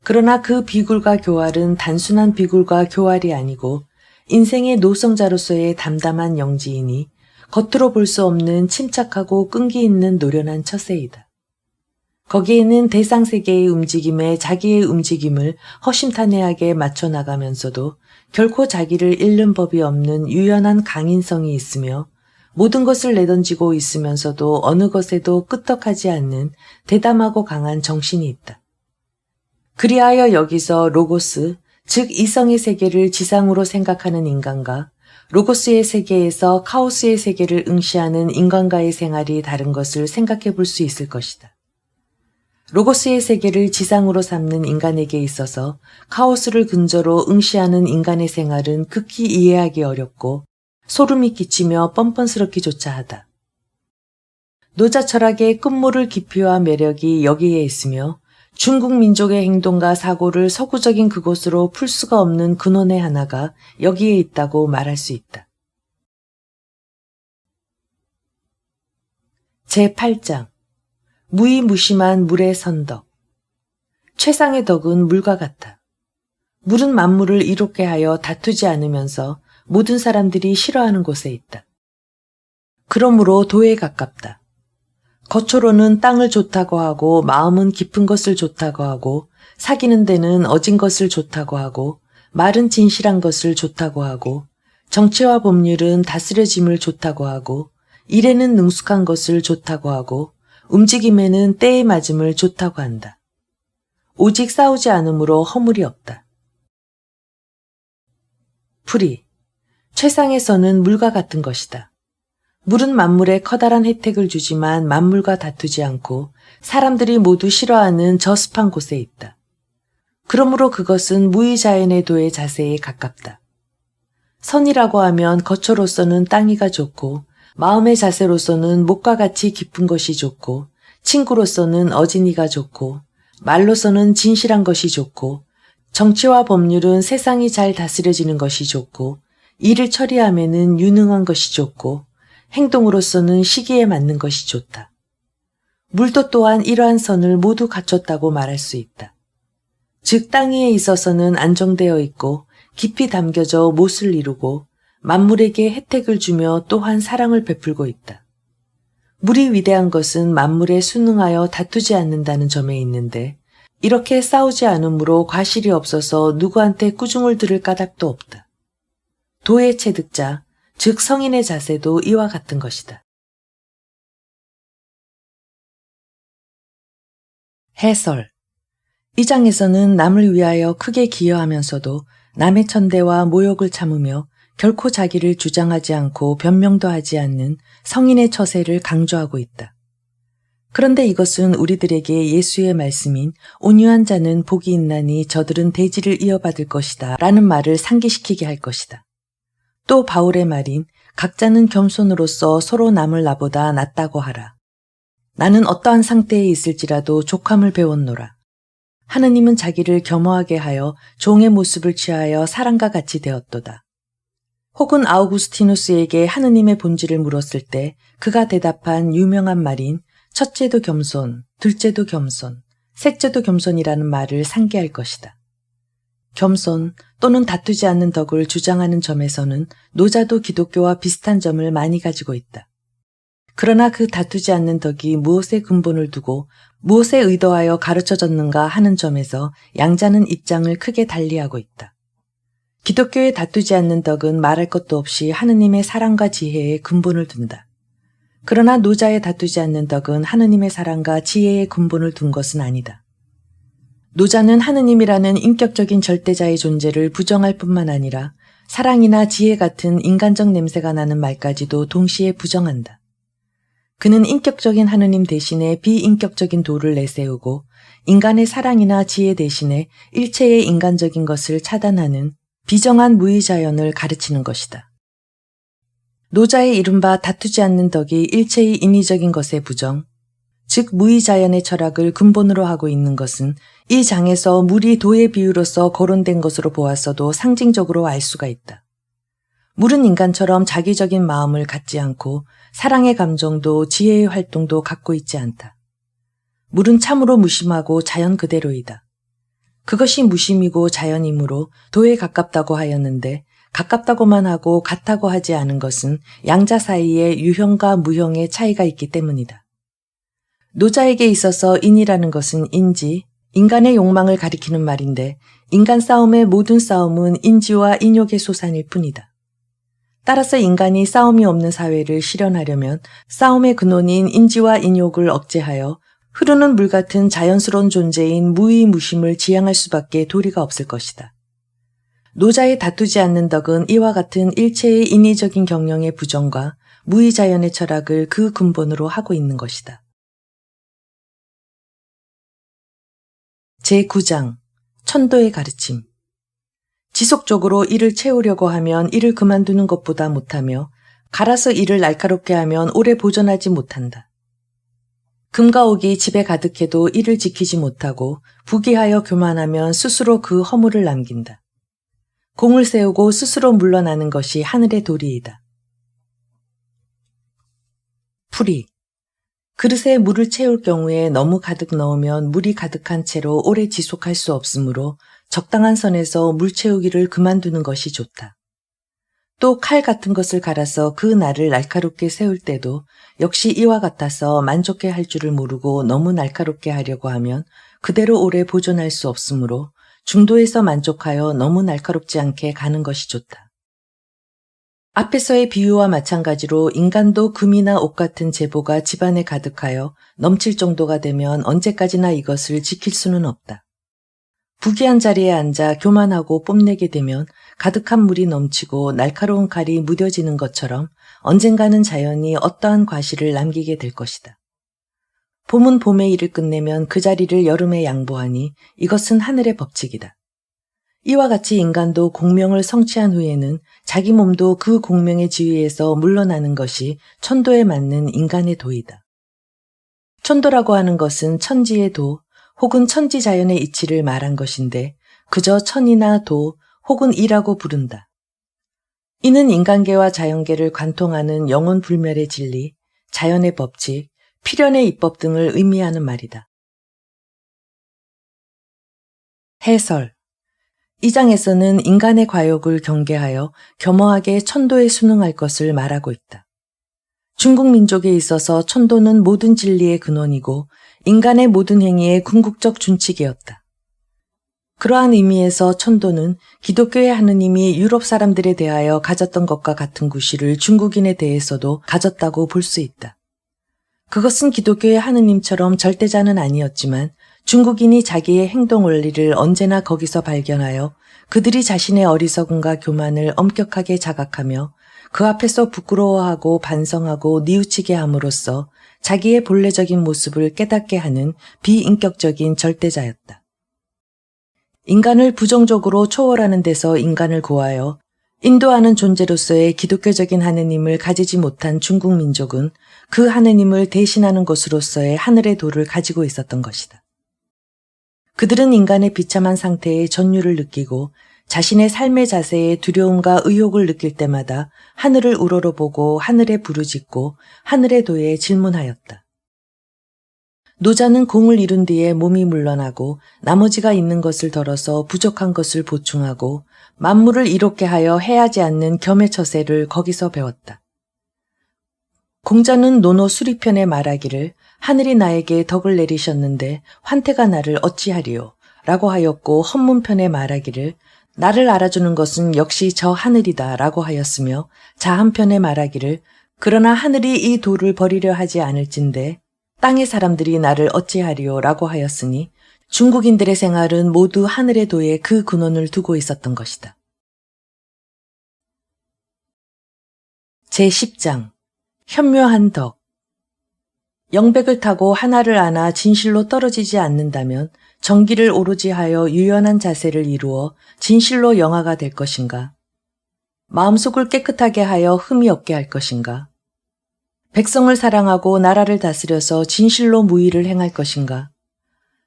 그러나 그 비굴과 교활은 단순한 비굴과 교활이 아니고 인생의 노성자로서의 담담한 영지이니 겉으로 볼 수 없는 침착하고 끈기 있는 노련한 처세이다. 거기에는 대상세계의 움직임에 자기의 움직임을 허심탄회하게 맞춰 나가면서도 결코 자기를 잃는 법이 없는 유연한 강인성이 있으며 모든 것을 내던지고 있으면서도 어느 것에도 끄떡하지 않는 대담하고 강한 정신이 있다. 그리하여 여기서 로고스, 즉 이성의 세계를 지상으로 생각하는 인간과 로고스의 세계에서 카오스의 세계를 응시하는 인간과의 생활이 다른 것을 생각해 볼 수 있을 것이다. 로고스의 세계를 지상으로 삼는 인간에게 있어서 카오스를 근저로 응시하는 인간의 생활은 극히 이해하기 어렵고 소름이 끼치며 뻔뻔스럽기조차 하다. 노자 철학의 끝모를 깊이와 매력이 여기에 있으며 중국 민족의 행동과 사고를 서구적인 그곳으로 풀 수가 없는 근원의 하나가 여기에 있다고 말할 수 있다. 제8장 무의무심한 물의 선덕. 최상의 덕은 물과 같아. 물은 만물을 이롭게 하여 다투지 않으면서 모든 사람들이 싫어하는 곳에 있다. 그러므로 도에 가깝다. 겉으로는 땅을 좋다고 하고 마음은 깊은 것을 좋다고 하고 사귀는 데는 어진 것을 좋다고 하고 말은 진실한 것을 좋다고 하고 정치와 법률은 다스려짐을 좋다고 하고 일에는 능숙한 것을 좋다고 하고 움직임에는 때에 맞음을 좋다고 한다. 오직 싸우지 않으므로 허물이 없다. 풀이, 최상에서는 물과 같은 것이다. 물은 만물에 커다란 혜택을 주지만 만물과 다투지 않고 사람들이 모두 싫어하는 저습한 곳에 있다. 그러므로 그것은 무의자연의 도의 자세에 가깝다. 선이라고 하면 겉으로서는 땅이가 좋고 마음의 자세로서는 목과 같이 깊은 것이 좋고 친구로서는 어진이가 좋고 말로서는 진실한 것이 좋고 정치와 법률은 세상이 잘 다스려지는 것이 좋고 일을 처리함에는 유능한 것이 좋고 행동으로서는 시기에 맞는 것이 좋다. 물도 또한 이러한 선을 모두 갖췄다고 말할 수 있다. 즉 땅 위에 있어서는 안정되어 있고 깊이 담겨져 못을 이루고 만물에게 혜택을 주며 또한 사랑을 베풀고 있다. 물이 위대한 것은 만물에 순응하여 다투지 않는다는 점에 있는데 이렇게 싸우지 않으므로 과실이 없어서 누구한테 꾸중을 들을 까닭도 없다. 도의 체득자, 즉 성인의 자세도 이와 같은 것이다. 해설. 이 장에서는 남을 위하여 크게 기여하면서도 남의 천대와 모욕을 참으며 결코 자기를 주장하지 않고 변명도 하지 않는 성인의 처세를 강조하고 있다. 그런데 이것은 우리들에게 예수의 말씀인 온유한 자는 복이 있나니 저들은 대지를 이어받을 것이다 라는 말을 상기시키게 할 것이다. 또 바울의 말인 각자는 겸손으로서 서로 남을 나보다 낫다고 하라. 나는 어떠한 상태에 있을지라도 족함을 배웠노라. 하느님은 자기를 겸허하게 하여 종의 모습을 취하여 사람과 같이 되었도다. 혹은 아우구스티누스에게 하느님의 본질을 물었을 때 그가 대답한 유명한 말인 첫째도 겸손, 둘째도 겸손, 셋째도 겸손이라는 말을 상기할 것이다. 겸손 또는 다투지 않는 덕을 주장하는 점에서는 노자도 기독교와 비슷한 점을 많이 가지고 있다. 그러나 그 다투지 않는 덕이 무엇에 근본을 두고 무엇에 의도하여 가르쳐졌는가 하는 점에서 양자는 입장을 크게 달리하고 있다. 기독교의 다투지 않는 덕은 말할 것도 없이 하느님의 사랑과 지혜에 근본을 둔다. 그러나 노자의 다투지 않는 덕은 하느님의 사랑과 지혜에 근본을 둔 것은 아니다. 노자는 하느님이라는 인격적인 절대자의 존재를 부정할 뿐만 아니라 사랑이나 지혜 같은 인간적 냄새가 나는 말까지도 동시에 부정한다. 그는 인격적인 하느님 대신에 비인격적인 도를 내세우고 인간의 사랑이나 지혜 대신에 일체의 인간적인 것을 차단하는 비정한 무의자연을 가르치는 것이다. 노자의 이른바 다투지 않는 덕이 일체의 인위적인 것의 부정, 즉 무의자연의 철학을 근본으로 하고 있는 것은 이 장에서 물이 도의 비유로서 거론된 것으로 보았어도 상징적으로 알 수가 있다. 물은 인간처럼 자기적인 마음을 갖지 않고 사랑의 감정도 지혜의 활동도 갖고 있지 않다. 물은 참으로 무심하고 자연 그대로이다. 그것이 무심이고 자연이므로 도에 가깝다고 하였는데 가깝다고만 하고 같다고 하지 않은 것은 양자 사이에 유형과 무형의 차이가 있기 때문이다. 노자에게 있어서 인이라는 것은 인지, 인간의 욕망을 가리키는 말인데 인간 싸움의 모든 싸움은 인지와 인욕의 소산일 뿐이다. 따라서 인간이 싸움이 없는 사회를 실현하려면 싸움의 근원인 인지와 인욕을 억제하여 흐르는 물 같은 자연스러운 존재인 무의무심을 지향할 수밖에 도리가 없을 것이다. 노자의 다투지 않는 덕은 이와 같은 일체의 인위적인 경영의 부정과 무의자연의 철학을 그 근본으로 하고 있는 것이다. 제9장 천도의 가르침. 지속적으로 일을 채우려고 하면 일을 그만두는 것보다 못하며 갈아서 일을 날카롭게 하면 오래 보존하지 못한다. 금과 옥이 집에 가득해도 일을 지키지 못하고 부귀하여 교만하면 스스로 그 허물을 남긴다. 공을 세우고 스스로 물러나는 것이 하늘의 도리이다. 풀이. 그릇에 물을 채울 경우에 너무 가득 넣으면 물이 가득한 채로 오래 지속할 수 없으므로 적당한 선에서 물 채우기를 그만두는 것이 좋다. 또 칼 같은 것을 갈아서 그 날을 날카롭게 세울 때도 역시 이와 같아서 만족해 할 줄을 모르고 너무 날카롭게 하려고 하면 그대로 오래 보존할 수 없으므로 중도에서 만족하여 너무 날카롭지 않게 가는 것이 좋다. 앞에서의 비유와 마찬가지로 인간도 금이나 옥 같은 재보가 집안에 가득하여 넘칠 정도가 되면 언제까지나 이것을 지킬 수는 없다. 부귀한 자리에 앉아 교만하고 뽐내게 되면 가득한 물이 넘치고 날카로운 칼이 무뎌지는 것처럼 언젠가는 자연히 어떠한 과실을 남기게 될 것이다. 봄은 봄의 일을 끝내면 그 자리를 여름에 양보하니 이것은 하늘의 법칙이다. 이와 같이 인간도 공명을 성취한 후에는 자기 몸도 그 공명의 지위에서 물러나는 것이 천도에 맞는 인간의 도이다. 천도라고 하는 것은 천지의 도 혹은 천지자연의 이치를 말한 것인데 그저 천이나 도 혹은 이라고 부른다. 이는 인간계와 자연계를 관통하는 영원불멸의 진리, 자연의 법칙, 필연의 입법 등을 의미하는 말이다. 해설. 이 장에서는 인간의 과욕을 경계하여 겸허하게 천도에 순응할 것을 말하고 있다. 중국 민족에 있어서 천도는 모든 진리의 근원이고 인간의 모든 행위의 궁극적 준칙이었다. 그러한 의미에서 천도는 기독교의 하느님이 유럽 사람들에 대하여 가졌던 것과 같은 구실을 중국인에 대해서도 가졌다고 볼 수 있다. 그것은 기독교의 하느님처럼 절대자는 아니었지만 중국인이 자기의 행동 원리를 언제나 거기서 발견하여 그들이 자신의 어리석음과 교만을 엄격하게 자각하며 그 앞에서 부끄러워하고 반성하고 뉘우치게 함으로써 자기의 본래적인 모습을 깨닫게 하는 비인격적인 절대자였다. 인간을 부정적으로 초월하는 데서 인간을 고하여 인도하는 존재로서의 기독교적인 하느님을 가지지 못한 중국 민족은 그 하느님을 대신하는 것으로서의 하늘의 도를 가지고 있었던 것이다. 그들은 인간의 비참한 상태에 전율을 느끼고 자신의 삶의 자세에 두려움과 의욕을 느낄 때마다 하늘을 우러러보고 하늘에 부르짖고 하늘의 도에 질문하였다. 노자는 공을 이룬 뒤에 몸이 물러나고 나머지가 있는 것을 덜어서 부족한 것을 보충하고 만물을 이롭게 하여 해하지 않는 겸의 처세를 거기서 배웠다. 공자는 논어 수리편에 말하기를 하늘이 나에게 덕을 내리셨는데 환태가 나를 어찌하리요 라고 하였고 헌문편에 말하기를 나를 알아주는 것은 역시 저 하늘이다 라고 하였으며 자한편에 말하기를 그러나 하늘이 이 도를 버리려 하지 않을진데 땅의 사람들이 나를 어찌하리요 라고 하였으니 중국인들의 생활은 모두 하늘의 도에 그 근원을 두고 있었던 것이다. 제10장 현묘한 덕. 영백을 타고 하나를 안아 진실로 떨어지지 않는다면 정기를 오로지 하여 유연한 자세를 이루어 진실로 영화가 될 것인가? 마음속을 깨끗하게 하여 흠이 없게 할 것인가? 백성을 사랑하고 나라를 다스려서 진실로 무의를 행할 것인가?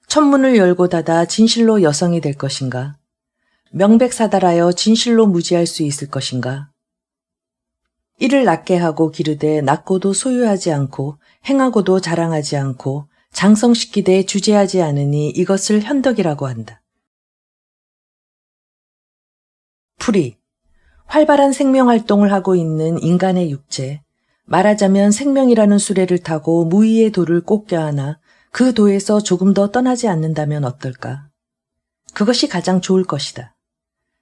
천문을 열고 닫아 진실로 여성이 될 것인가? 명백사달하여 진실로 무지할 수 있을 것인가? 이를 낮게 하고 기르되 낮고도 소유하지 않고 행하고도 자랑하지 않고 장성시키되 주제하지 않으니 이것을 현덕이라고 한다. 풀이, 활발한 생명활동을 하고 있는 인간의 육체, 말하자면 생명이라는 수레를 타고 무의의 도를 꼭 껴안아 그 도에서 조금 더 떠나지 않는다면 어떨까? 그것이 가장 좋을 것이다.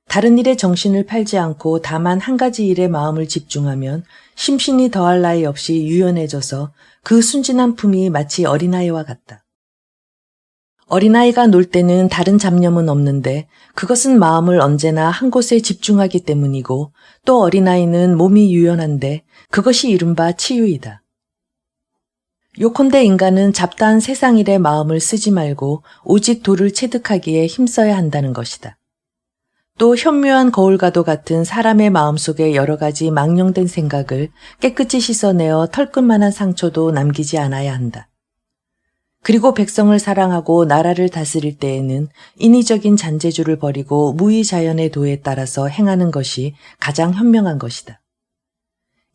다른 일에 정신을 팔지 않고 다만 한 가지 일에 마음을 집중하면 심신이 더할 나위 없이 유연해져서 그 순진한 품이 마치 어린아이와 같다. 어린아이가 놀 때는 다른 잡념은 없는데 그것은 마음을 언제나 한 곳에 집중하기 때문이고 또 어린아이는 몸이 유연한데 그것이 이른바 치유이다. 요컨대 인간은 잡다한 세상 일에 마음을 쓰지 말고 오직 도를 체득하기에 힘써야 한다는 것이다. 또 현묘한 거울과도 같은 사람의 마음속에 여러 가지 망령된 생각을 깨끗이 씻어내어 털끝만한 상처도 남기지 않아야 한다. 그리고 백성을 사랑하고 나라를 다스릴 때에는 인위적인 잔재주를 버리고 무의자연의 도에 따라서 행하는 것이 가장 현명한 것이다.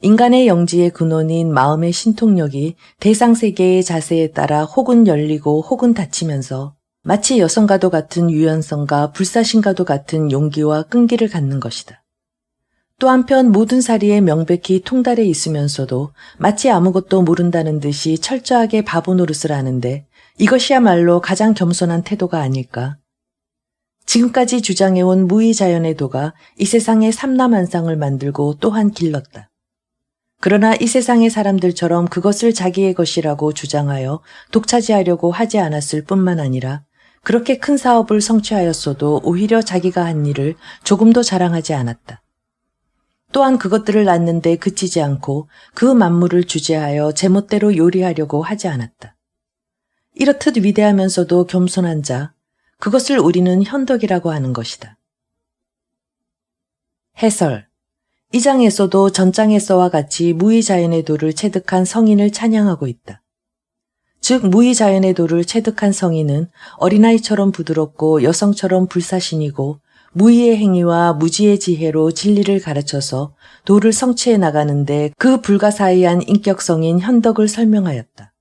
인간의 영지의 근원인 마음의 신통력이 대상세계의 자세에 따라 혹은 열리고 혹은 닫히면서 마치 여성과도 같은 유연성과 불사신과도 같은 용기와 끈기를 갖는 것이다. 또 한편 모든 사리에 명백히 통달해 있으면서도 마치 아무것도 모른다는 듯이 철저하게 바보 노릇을 하는데 이것이야말로 가장 겸손한 태도가 아닐까? 지금까지 주장해온 무의자연의 도가 이 세상에 삼라만상을 만들고 또한 길렀다. 그러나 이 세상의 사람들처럼 그것을 자기의 것이라고 주장하여 독차지하려고 하지 않았을 뿐만 아니라 그렇게 큰 사업을 성취하였어도 오히려 자기가 한 일을 조금도 자랑하지 않았다. 또한 그것들을 낳는데 그치지 않고 그 만물을 주재하여 제멋대로 요리하려고 하지 않았다. 이렇듯 위대하면서도 겸손한 자, 그것을 우리는 현덕이라고 하는 것이다. 해설. 이 장에서도 전장에서와 같이 무의자연의 도를 체득한 성인을 찬양하고 있다. 즉 무의자연의 도를 체득한 성인은 어린아이처럼 부드럽고 여성처럼 불사신이고 무의의 행위와 무지의 지혜로 진리를 가르쳐서 도를 성취해 나가는데 그 불가사의한 인격성인 현덕을 설명하였다.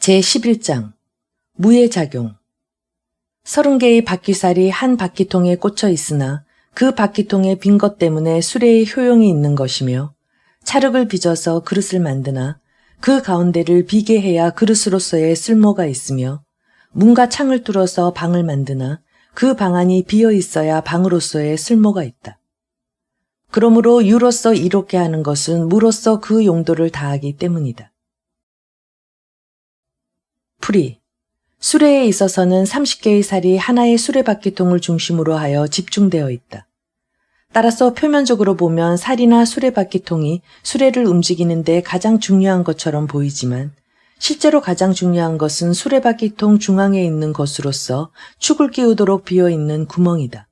제11장 무의 작용. 30개의 바퀴살이 한 바퀴통에 꽂혀 있으나 그 바퀴통의 빈 것 때문에 수레의 효용이 있는 것이며 찰흙을 빚어서 그릇을 만드나 그 가운데를 비게 해야 그릇으로서의 쓸모가 있으며 문과 창을 뚫어서 방을 만드나 그 방 안이 비어 있어야 방으로서의 쓸모가 있다. 그러므로 유로서 이롭게 하는 것은 무로서 그 용도를 다하기 때문이다. 풀이. 수레에 있어서는 30개의 살이 하나의 수레바퀴통을 중심으로 하여 집중되어 있다. 따라서 표면적으로 보면 살이나 수레바퀴통이 수레를 움직이는데 가장 중요한 것처럼 보이지만 실제로 가장 중요한 것은 수레바퀴통 중앙에 있는 것으로서 축을 끼우도록 비어있는 구멍이다.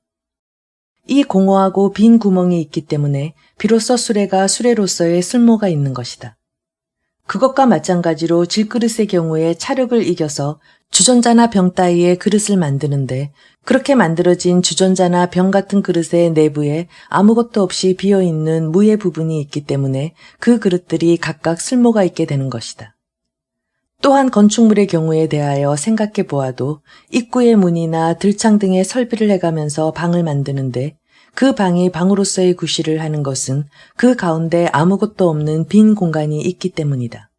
이 공허하고 빈 구멍이 있기 때문에 비로소 수레가 수레로서의 쓸모가 있는 것이다. 그것과 마찬가지로 질그릇의 경우에 차력을 이겨서 주전자나 병 따위의 그릇을 만드는데 그렇게 만들어진 주전자나 병 같은 그릇의 내부에 아무것도 없이 비어있는 무의 부분이 있기 때문에 그 그릇들이 각각 쓸모가 있게 되는 것이다. 또한 건축물의 경우에 대하여 생각해 보아도 입구의 문이나 들창 등의 설비를 해가면서 방을 만드는데 그 방이 방으로서의 구실을 하는 것은 그 가운데 아무것도 없는 빈 공간이 있기 때문이다.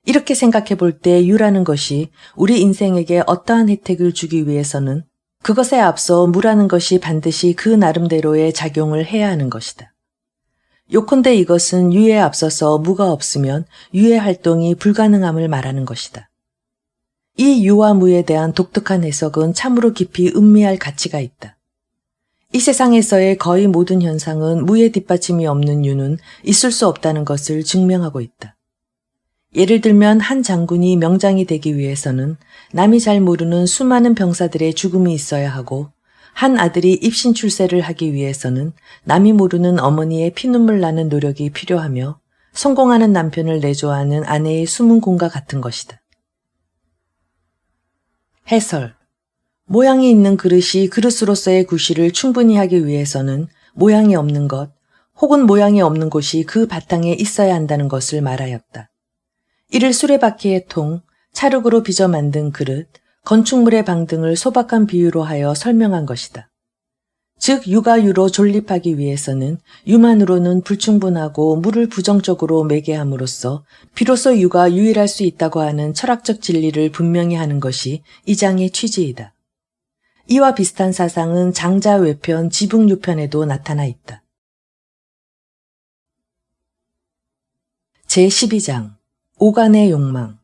이렇게 생각해 볼 때 유라는 것이 우리 인생에게 어떠한 혜택을 주기 위해서는 그것에 앞서 무라는 것이 반드시 그 나름대로의 작용을 해야 하는 것이다. 요컨대 이것은 유에 앞서서 무가 없으면 유의 활동이 불가능함을 말하는 것이다. 이 유와 무에 대한 독특한 해석은 참으로 깊이 음미할 가치가 있다. 이 세상에서의 거의 모든 현상은 무의 뒷받침이 없는 유는 있을 수 없다는 것을 증명하고 있다. 예를 들면 한 장군이 명장이 되기 위해서는 남이 잘 모르는 수많은 병사들의 죽음이 있어야 하고 한 아들이 입신 출세를 하기 위해서는 남이 모르는 어머니의 피눈물 나는 노력이 필요하며 성공하는 남편을 내조하는 아내의 숨은 공과 같은 것이다. 해설. 모양이 있는 그릇이 그릇으로서의 구실을 충분히 하기 위해서는 모양이 없는 것 혹은 모양이 없는 곳이 그 바탕에 있어야 한다는 것을 말하였다. 이를 수레바퀴의 통, 찰흙으로 빚어 만든 그릇, 건축물의 방 등을 소박한 비유로 하여 설명한 것이다. 즉 유가 유로 존립하기 위해서는 유만으로는 불충분하고 무를 부정적으로 매개함으로써 비로소 유가 유일할 수 있다고 하는 철학적 진리를 분명히 하는 것이 이 장의 취지이다. 이와 비슷한 사상은 장자 외편 지붕유편에도 나타나 있다. 제12장 오간의 욕망.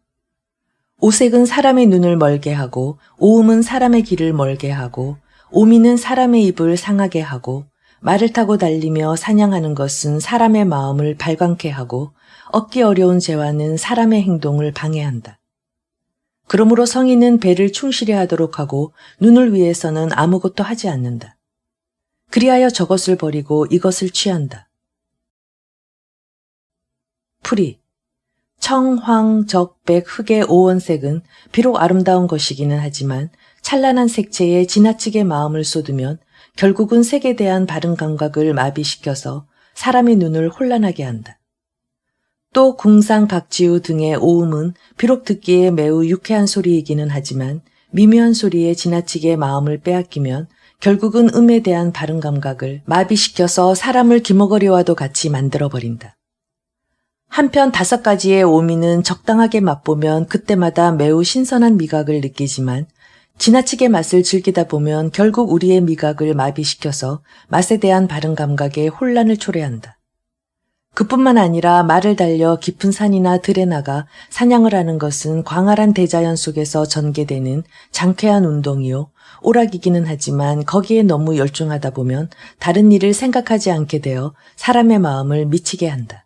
오색은 사람의 눈을 멀게 하고 오음은 사람의 귀를 멀게 하고 오미는 사람의 입을 상하게 하고 말을 타고 달리며 사냥하는 것은 사람의 마음을 발광케 하고 얻기 어려운 재화는 사람의 행동을 방해한다. 그러므로 성인은 배를 충실히 하도록 하고 눈을 위해서는 아무것도 하지 않는다. 그리하여 저것을 버리고 이것을 취한다. 풀이. 청, 황, 적, 백, 흑의 오원색은 비록 아름다운 것이기는 하지만 찬란한 색채에 지나치게 마음을 쏟으면 결국은 색에 대한 바른 감각을 마비시켜서 사람의 눈을 혼란하게 한다. 또 궁상, 박지우 등의 오음은 비록 듣기에 매우 유쾌한 소리이기는 하지만 미묘한 소리에 지나치게 마음을 빼앗기면 결국은 음에 대한 바른 감각을 마비시켜서 사람을 기머거리와도 같이 만들어버린다. 한편 5가지의 오미는 적당하게 맛보면 그때마다 매우 신선한 미각을 느끼지만 지나치게 맛을 즐기다 보면 결국 우리의 미각을 마비시켜서 맛에 대한 바른 감각에 혼란을 초래한다. 그뿐만 아니라 말을 달려 깊은 산이나 들에 나가 사냥을 하는 것은 광활한 대자연 속에서 전개되는 장쾌한 운동이요. 오락이기는 하지만 거기에 너무 열중하다 보면 다른 일을 생각하지 않게 되어 사람의 마음을 미치게 한다.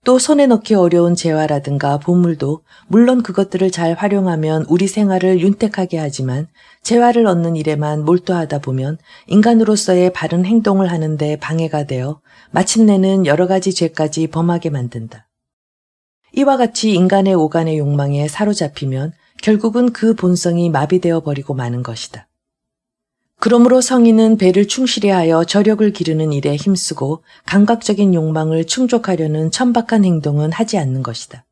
또 손에 넣기 어려운 재화라든가 보물도 물론 그것들을 잘 활용하면 우리 생활을 윤택하게 하지만 재화를 얻는 일에만 몰두하다 보면 인간으로서의 바른 행동을 하는데 방해가 되어 마침내는 여러 가지 죄까지 범하게 만든다. 이와 같이 인간의 오간의 욕망에 사로잡히면 결국은 그 본성이 마비되어 버리고 마는 것이다. 그러므로 성인은 배를 충실히 하여 저력을 기르는 일에 힘쓰고 감각적인 욕망을 충족하려는 천박한 행동은 하지 않는 것이다.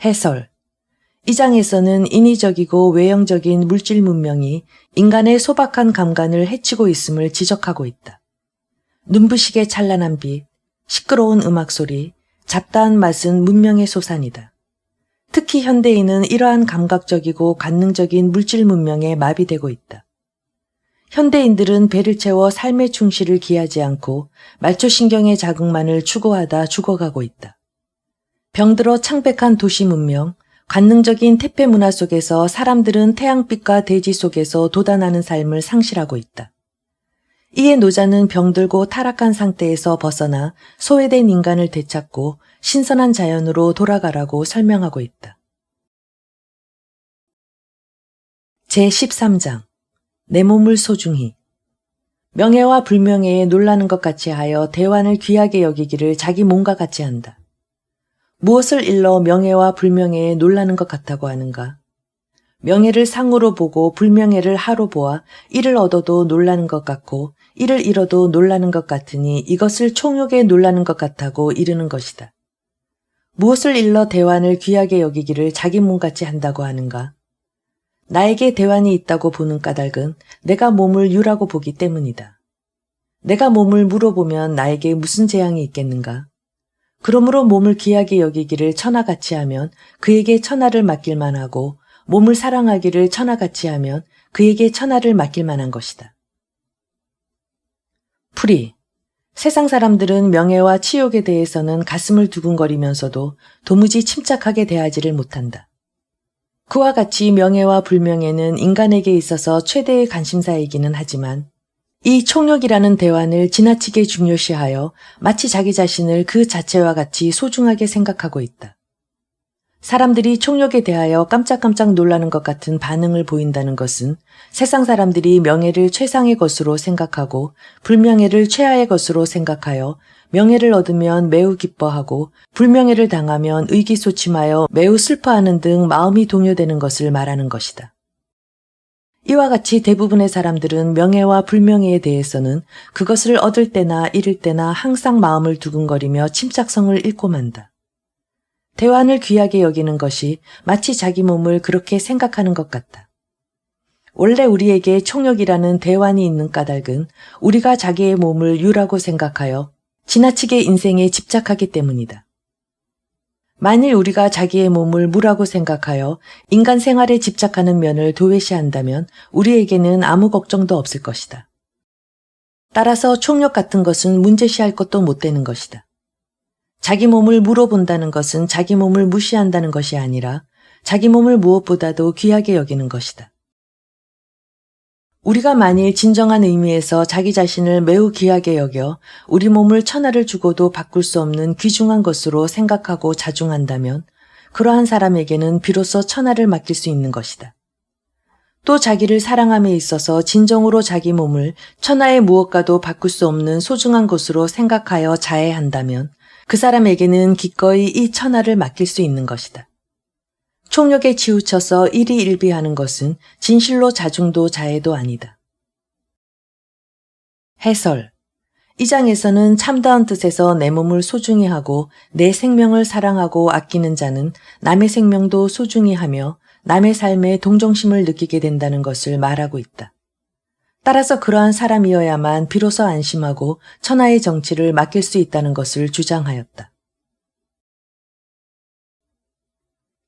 해설. 이 장에서는 인위적이고 외형적인 물질 문명이 인간의 소박한 감관을 해치고 있음을 지적하고 있다. 눈부시게 찬란한 빛, 시끄러운 음악소리, 잡다한 맛은 문명의 소산이다. 특히 현대인은 이러한 감각적이고 관능적인 물질 문명에 마비되고 있다. 현대인들은 배를 채워 삶의 충실을 기하지 않고 말초신경의 자극만을 추구하다 죽어가고 있다. 병들어 창백한 도시 문명, 관능적인 태폐 문화 속에서 사람들은 태양빛과 대지 속에서 돋아나는 삶을 상실하고 있다. 이에 노자는 병들고 타락한 상태에서 벗어나 소외된 인간을 되찾고 신선한 자연으로 돌아가라고 설명하고 있다. 제13장 내 몸을 소중히. 명예와 불명예에 놀라는 것 같이 하여 대환을 귀하게 여기기를 자기 몸과 같이 한다. 무엇을 일러 명예와 불명예에 놀라는 것 같다고 하는가? 명예를 상으로 보고 불명예를 하로 보아 이를 얻어도 놀라는 것 같고 이를 잃어도 놀라는 것 같으니 이것을 총욕에 놀라는 것 같다고 이르는 것이다. 무엇을 일러 대환을 귀하게 여기기를 자기 몸같이 한다고 하는가? 나에게 대환이 있다고 보는 까닭은 내가 몸을 유라고 보기 때문이다. 내가 몸을 물어보면 나에게 무슨 재앙이 있겠는가? 그러므로 몸을 귀하게 여기기를 천하같이 하면 그에게 천하를 맡길 만하고 몸을 사랑하기를 천하같이 하면 그에게 천하를 맡길 만한 것이다. 풀이. 세상 사람들은 명예와 치욕에 대해서는 가슴을 두근거리면서도 도무지 침착하게 대하지를 못한다. 그와 같이 명예와 불명예는 인간에게 있어서 최대의 관심사이기는 하지만 이 총욕이라는 대환을 지나치게 중요시하여 마치 자기 자신을 그 자체와 같이 소중하게 생각하고 있다. 사람들이 총욕에 대하여 깜짝깜짝 놀라는 것 같은 반응을 보인다는 것은 세상 사람들이 명예를 최상의 것으로 생각하고 불명예를 최하의 것으로 생각하여 명예를 얻으면 매우 기뻐하고 불명예를 당하면 의기소침하여 매우 슬퍼하는 등 마음이 동요되는 것을 말하는 것이다. 이와 같이 대부분의 사람들은 명예와 불명예에 대해서는 그것을 얻을 때나 잃을 때나 항상 마음을 두근거리며 침착성을 잃고 만다. 대환을 귀하게 여기는 것이 마치 자기 몸을 그렇게 생각하는 것 같다. 원래 우리에게 총욕이라는 대환이 있는 까닭은 우리가 자기의 몸을 유라고 생각하여 지나치게 인생에 집착하기 때문이다. 만일 우리가 자기의 몸을 무라고 생각하여 인간 생활에 집착하는 면을 도외시한다면 우리에게는 아무 걱정도 없을 것이다. 따라서 총욕 같은 것은 문제시할 것도 못 되는 것이다. 자기 몸을 물어본다는 것은 자기 몸을 무시한다는 것이 아니라 자기 몸을 무엇보다도 귀하게 여기는 것이다. 우리가 만일 진정한 의미에서 자기 자신을 매우 귀하게 여겨 우리 몸을 천하를 주고도 바꿀 수 없는 귀중한 것으로 생각하고 자중한다면 그러한 사람에게는 비로소 천하를 맡길 수 있는 것이다. 또 자기를 사랑함에 있어서 진정으로 자기 몸을 천하의 무엇과도 바꿀 수 없는 소중한 것으로 생각하여 자애한다면 그 사람에게는 기꺼이 이 천하를 맡길 수 있는 것이다. 총욕에 치우쳐서 일희일비하는 것은 진실로 자중도 자애도 아니다. 해설. 이 장에서는 참다운 뜻에서 내 몸을 소중히 하고 내 생명을 사랑하고 아끼는 자는 남의 생명도 소중히 하며 남의 삶에 동정심을 느끼게 된다는 것을 말하고 있다. 따라서 그러한 사람이어야만 비로소 안심하고 천하의 정치를 맡길 수 있다는 것을 주장하였다.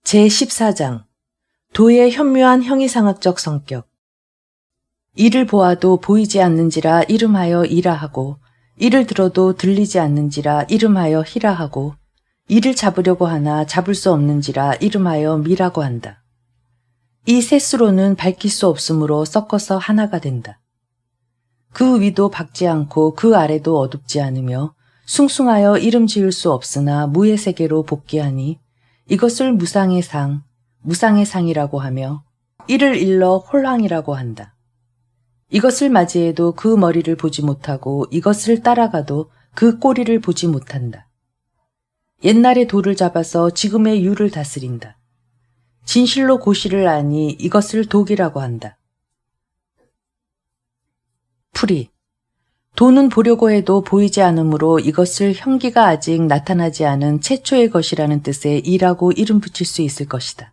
제14장 도의 현묘한 형이상학적 성격. 이를 보아도 보이지 않는지라 이름하여 이라 하고 이를 들어도 들리지 않는지라 이름하여 히라 하고 이를 잡으려고 하나 잡을 수 없는지라 이름하여 미라고 한다. 이 셋으로는 밝힐 수 없으므로 섞어서 하나가 된다. 그 위도 밝지 않고 그 아래도 어둡지 않으며 숭숭하여 이름 지을 수 없으나 무의 세계로 복귀하니 이것을 무상의 상, 무상의 상이라고 하며 이를 일러 홀황이라고 한다. 이것을 맞이해도 그 머리를 보지 못하고 이것을 따라가도 그 꼬리를 보지 못한다. 옛날에 돌을 잡아서 지금의 유를 다스린다. 진실로 고시를 아니 이것을 독이라고 한다. 풀이. 도는 보려고 해도 보이지 않으므로 이것을 형기가 아직 나타나지 않은 최초의 것이라는 뜻의 이라고 이름 붙일 수 있을 것이다.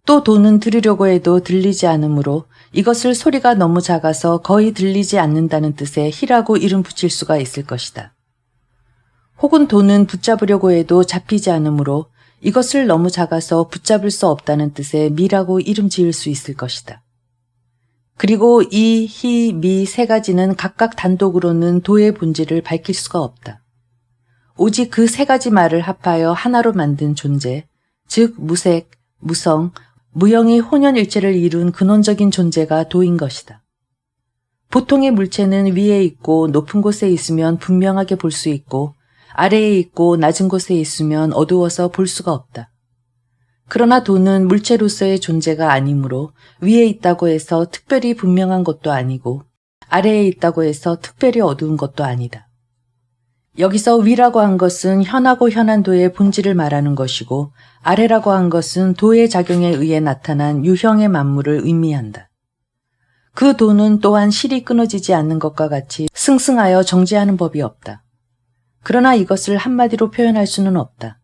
또 도는 들으려고 해도 들리지 않으므로 이것을 소리가 너무 작아서 거의 들리지 않는다는 뜻의 히라고 이름 붙일 수가 있을 것이다. 혹은 도는 붙잡으려고 해도 잡히지 않으므로 이것을 너무 작아서 붙잡을 수 없다는 뜻의 미라고 이름 지을 수 있을 것이다. 그리고 이, 히, 미 세 가지는 각각 단독으로는 도의 본질을 밝힐 수가 없다. 오직 그 세 가지 말을 합하여 하나로 만든 존재, 즉 무색, 무성, 무형이 혼연일체를 이룬 근원적인 존재가 도인 것이다. 보통의 물체는 위에 있고 높은 곳에 있으면 분명하게 볼 수 있고 아래에 있고 낮은 곳에 있으면 어두워서 볼 수가 없다. 그러나 도는 물체로서의 존재가 아니므로 위에 있다고 해서 특별히 분명한 것도 아니고 아래에 있다고 해서 특별히 어두운 것도 아니다. 여기서 위라고 한 것은 현하고 현한 도의 본질을 말하는 것이고 아래라고 한 것은 도의 작용에 의해 나타난 유형의 만물을 의미한다. 그 도는 또한 실이 끊어지지 않는 것과 같이 승승하여 정지하는 법이 없다. 그러나 이것을 한마디로 표현할 수는 없다.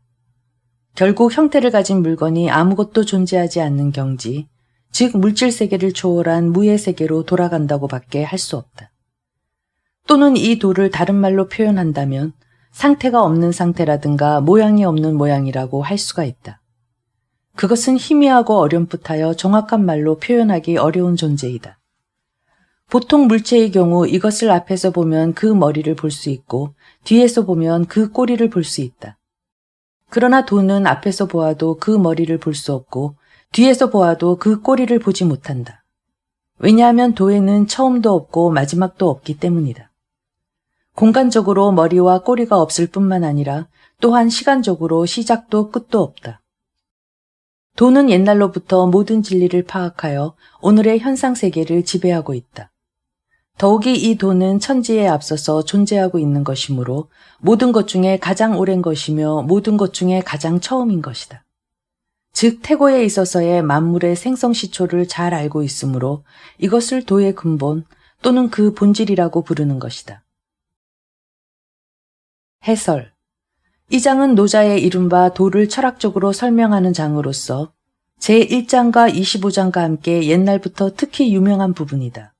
결국 형태를 가진 물건이 아무것도 존재하지 않는 경지, 즉 물질 세계를 초월한 무의 세계로 돌아간다고 밖에 할 수 없다. 또는 이 도를 다른 말로 표현한다면 상태가 없는 상태라든가 모양이 없는 모양이라고 할 수가 있다. 그것은 희미하고 어렴풋하여 정확한 말로 표현하기 어려운 존재이다. 보통 물체의 경우 이것을 앞에서 보면 그 머리를 볼 수 있고 뒤에서 보면 그 꼬리를 볼 수 있다. 그러나 도는 앞에서 보아도 그 머리를 볼 수 없고 뒤에서 보아도 그 꼬리를 보지 못한다. 왜냐하면 도에는 처음도 없고 마지막도 없기 때문이다. 공간적으로 머리와 꼬리가 없을 뿐만 아니라 또한 시간적으로 시작도 끝도 없다. 도는 옛날로부터 모든 진리를 파악하여 오늘의 현상 세계를 지배하고 있다. 더욱이 이 도는 천지에 앞서서 존재하고 있는 것이므로 모든 것 중에 가장 오랜 것이며 모든 것 중에 가장 처음인 것이다. 즉 태고에 있어서의 만물의 생성 시초를 잘 알고 있으므로 이것을 도의 근본 또는 그 본질이라고 부르는 것이다. 해설. 이 장은 노자의 이른바 도를 철학적으로 설명하는 장으로서 제1장과 25장과 함께 옛날부터 특히 유명한 부분이다.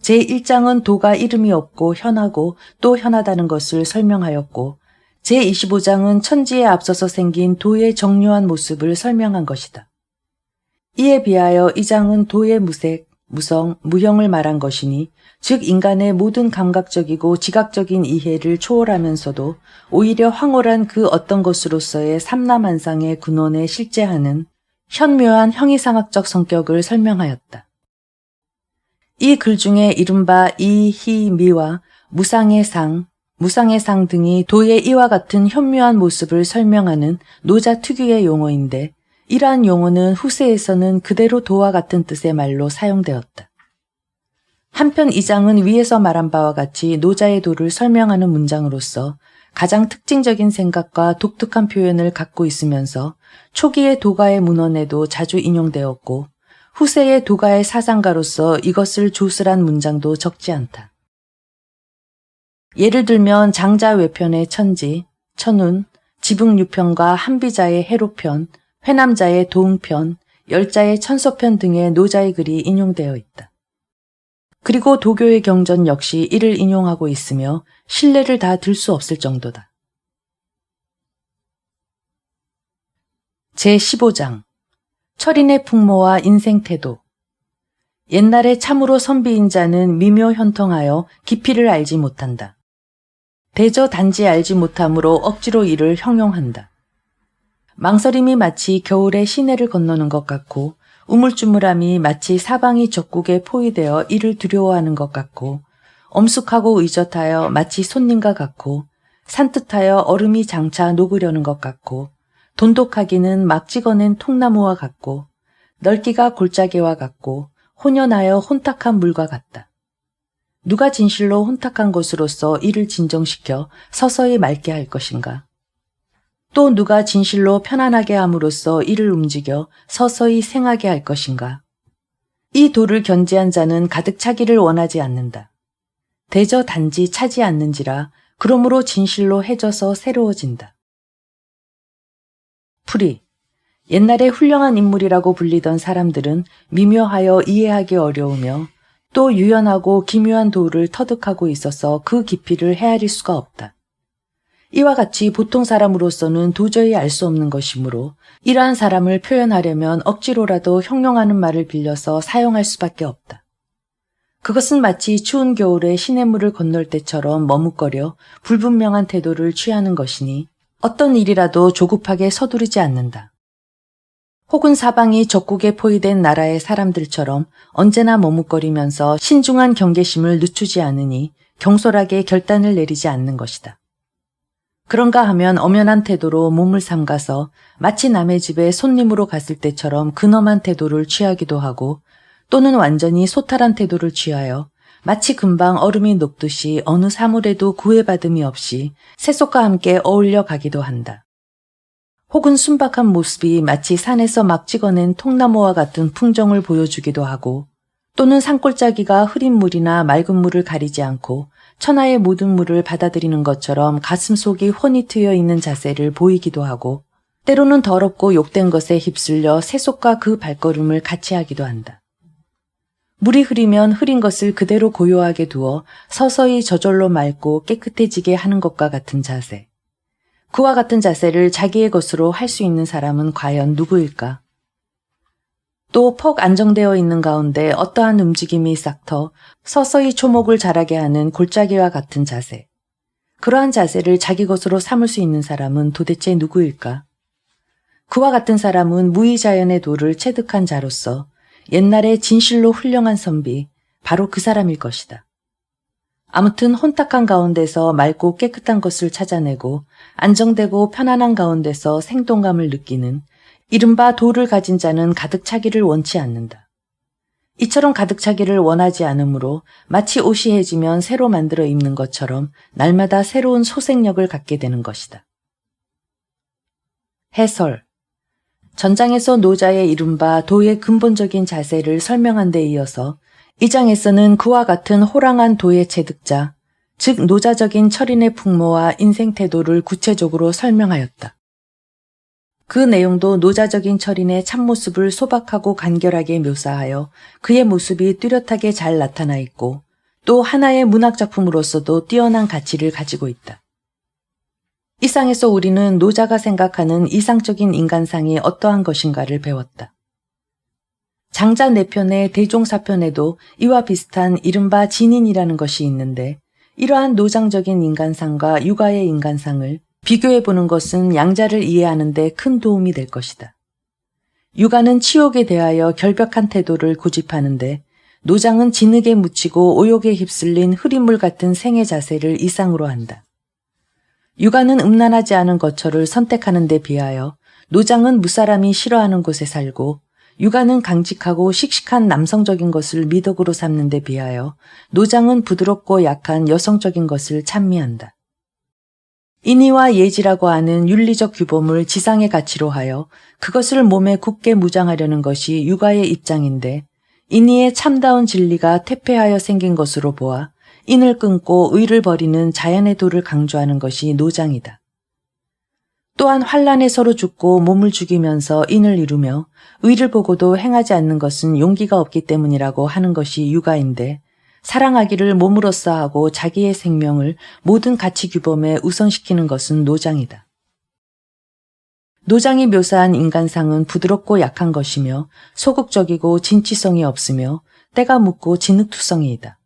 제1장은 도가 이름이 없고 현하고 또 현하다는 것을 설명하였고 제25장은 천지에 앞서서 생긴 도의 정료한 모습을 설명한 것이다. 이에 비하여 이 장은 도의 무색, 무성, 무형을 말한 것이니 즉 인간의 모든 감각적이고 지각적인 이해를 초월하면서도 오히려 황홀한 그 어떤 것으로서의 삼라만상의 근원에 실제하는 현묘한 형이상학적 성격을 설명하였다. 이 글 중에 이른바 이, 희, 미와 무상의 상, 무상의 상 등이 도의 이와 같은 현묘한 모습을 설명하는 노자 특유의 용어인데 이러한 용어는 후세에서는 그대로 도와 같은 뜻의 말로 사용되었다. 한편 이 장은 위에서 말한 바와 같이 노자의 도를 설명하는 문장으로서 가장 특징적인 생각과 독특한 표현을 갖고 있으면서 초기의 도가의 문헌에도 자주 인용되었고 후세의 도가의 사상가로서 이것을 조슬한 문장도 적지 않다. 예를 들면 장자 외편의 천지, 천운, 지붕유편과 한비자의 해로편, 회남자의 도응편, 열자의 천서편 등의 노자의 글이 인용되어 있다. 그리고 도교의 경전 역시 이를 인용하고 있으며 신뢰를 다 들 수 없을 정도다. 제15장 철인의 풍모와 인생태도. 옛날에 참으로 선비인 자는 미묘현통하여 깊이를 알지 못한다. 대저 단지 알지 못함으로 억지로 이를 형용한다. 망설임이 마치 겨울에 시내를 건너는 것 같고 우물쭈물함이 마치 사방이 적국에 포위되어 이를 두려워하는 것 같고 엄숙하고 의젓하여 마치 손님과 같고 산뜻하여 얼음이 장차 녹으려는 것 같고 돈독하기는 막 찍어낸 통나무와 같고 넓기가 골짜기와 같고 혼연하여 혼탁한 물과 같다. 누가 진실로 혼탁한 것으로서 이를 진정시켜 서서히 맑게 할 것인가? 또 누가 진실로 편안하게 함으로써 이를 움직여 서서히 생하게 할 것인가? 이 도를 견지한 자는 가득 차기를 원하지 않는다. 대저 단지 차지 않는지라 그러므로 진실로 해져서 새로워진다. 풀이. 옛날에 훌륭한 인물이라고 불리던 사람들은 미묘하여 이해하기 어려우며 또 유연하고 기묘한 도를 터득하고 있어서 그 깊이를 헤아릴 수가 없다. 이와 같이 보통 사람으로서는 도저히 알 수 없는 것이므로 이러한 사람을 표현하려면 억지로라도 형용하는 말을 빌려서 사용할 수밖에 없다. 그것은 마치 추운 겨울에 시냇물을 건널 때처럼 머뭇거려 불분명한 태도를 취하는 것이니 어떤 일이라도 조급하게 서두르지 않는다. 혹은 사방이 적국에 포위된 나라의 사람들처럼 언제나 머뭇거리면서 신중한 경계심을 늦추지 않으니 경솔하게 결단을 내리지 않는 것이다. 그런가 하면 엄연한 태도로 몸을 삼가서 마치 남의 집에 손님으로 갔을 때처럼 근엄한 태도를 취하기도 하고, 또는 완전히 소탈한 태도를 취하여 마치 금방 얼음이 녹듯이 어느 사물에도 구애받음이 없이 세속과 함께 어울려 가기도 한다. 혹은 순박한 모습이 마치 산에서 막 찍어낸 통나무와 같은 풍정을 보여주기도 하고, 또는 산골짜기가 흐린 물이나 맑은 물을 가리지 않고 천하의 모든 물을 받아들이는 것처럼 가슴속이 훤히 트여 있는 자세를 보이기도 하고, 때로는 더럽고 욕된 것에 휩쓸려 세속과 그 발걸음을 같이 하기도 한다. 물이 흐리면 흐린 것을 그대로 고요하게 두어 서서히 저절로 맑고 깨끗해지게 하는 것과 같은 자세. 그와 같은 자세를 자기의 것으로 할 수 있는 사람은 과연 누구일까? 또 퍽 안정되어 있는 가운데 어떠한 움직임이 싹터 서서히 초목을 자라게 하는 골짜기와 같은 자세. 그러한 자세를 자기 것으로 삼을 수 있는 사람은 도대체 누구일까? 그와 같은 사람은 무의자연의 도를 체득한 자로서 옛날에 진실로 훌륭한 선비, 바로 그 사람일 것이다. 아무튼 혼탁한 가운데서 맑고 깨끗한 것을 찾아내고 안정되고 편안한 가운데서 생동감을 느끼는 이른바 도를 가진 자는 가득 차기를 원치 않는다. 이처럼 가득 차기를 원하지 않으므로 마치 옷이 해지면 새로 만들어 입는 것처럼 날마다 새로운 소생력을 갖게 되는 것이다. 해설. 전장에서 노자의 이른바 도의 근본적인 자세를 설명한 데 이어서 이 장에서는 그와 같은 호랑한 도의 체득자, 즉 노자적인 철인의 풍모와 인생 태도를 구체적으로 설명하였다. 그 내용도 노자적인 철인의 참모습을 소박하고 간결하게 묘사하여 그의 모습이 뚜렷하게 잘 나타나 있고, 또 하나의 문학작품으로서도 뛰어난 가치를 가지고 있다. 이 쌍에서 우리는 노자가 생각하는 이상적인 인간상이 어떠한 것인가를 배웠다. 장자 4편의 대종사편에도 이와 비슷한 이른바 진인이라는 것이 있는데, 이러한 노장적인 인간상과 육아의 인간상을 비교해보는 것은 양자를 이해하는 데 큰 도움이 될 것이다. 육아는 치욕에 대하여 결벽한 태도를 고집하는데, 노장은 진흙에 묻히고 오욕에 휩쓸린 흐린 물 같은 생의 자세를 이상으로 한다. 육아는 음란하지 않은 거처를 선택하는 데 비하여 노장은 무사람이 싫어하는 곳에 살고, 육아는 강직하고 씩씩한 남성적인 것을 미덕으로 삼는 데 비하여 노장은 부드럽고 약한 여성적인 것을 찬미한다. 인의와 예지라고 하는 윤리적 규범을 지상의 가치로 하여 그것을 몸에 굳게 무장하려는 것이 육아의 입장인데, 인의의 참다운 진리가 퇴폐하여 생긴 것으로 보아 인을 끊고 의를 버리는 자연의 도를 강조하는 것이 노장이다. 또한 환란에 서로 죽고 몸을 죽이면서 인을 이루며 의를 보고도 행하지 않는 것은 용기가 없기 때문이라고 하는 것이 육아인데, 사랑하기를 몸으로써 하고 자기의 생명을 모든 가치 규범에 우선시키는 것은 노장이다. 노장이 묘사한 인간상은 부드럽고 약한 것이며 소극적이고 진취성이 없으며 때가 묻고 진흙투성이이다.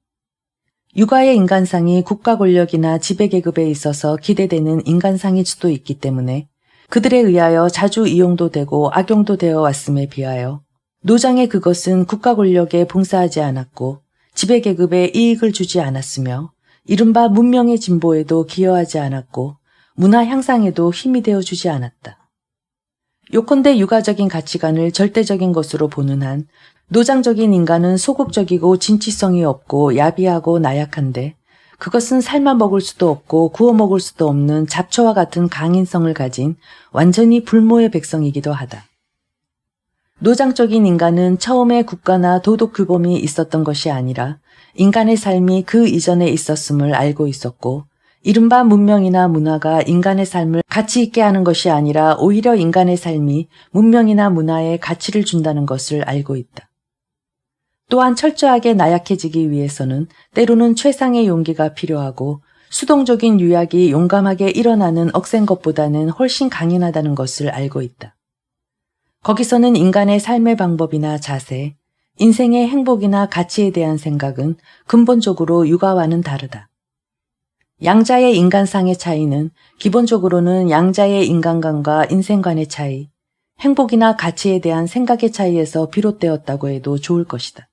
육아의 인간상이 국가 권력이나 지배계급에 있어서 기대되는 인간상일 수도 있기 때문에 그들에 의하여 자주 이용도 되고 악용도 되어 왔음에 비하여 노장의 그것은 국가 권력에 봉사하지 않았고 지배계급에 이익을 주지 않았으며 이른바 문명의 진보에도 기여하지 않았고 문화 향상에도 힘이 되어주지 않았다. 요컨대 육아적인 가치관을 절대적인 것으로 보는 한 노장적인 인간은 소극적이고 진취성이 없고 야비하고 나약한데, 그것은 삶아 먹을 수도 없고 구워 먹을 수도 없는 잡초와 같은 강인성을 가진 완전히 불모의 백성이기도 하다. 노장적인 인간은 처음에 국가나 도덕 규범이 있었던 것이 아니라 인간의 삶이 그 이전에 있었음을 알고 있었고, 이른바 문명이나 문화가 인간의 삶을 가치 있게 하는 것이 아니라 오히려 인간의 삶이 문명이나 문화에 가치를 준다는 것을 알고 있다. 또한 철저하게 나약해지기 위해서는 때로는 최상의 용기가 필요하고 수동적인 유약이 용감하게 일어나는 억센 것보다는 훨씬 강인하다는 것을 알고 있다. 거기서는 인간의 삶의 방법이나 자세, 인생의 행복이나 가치에 대한 생각은 근본적으로 육아와는 다르다. 양자의 인간상의 차이는 기본적으로는 양자의 인간관과 인생관의 차이, 행복이나 가치에 대한 생각의 차이에서 비롯되었다고 해도 좋을 것이다.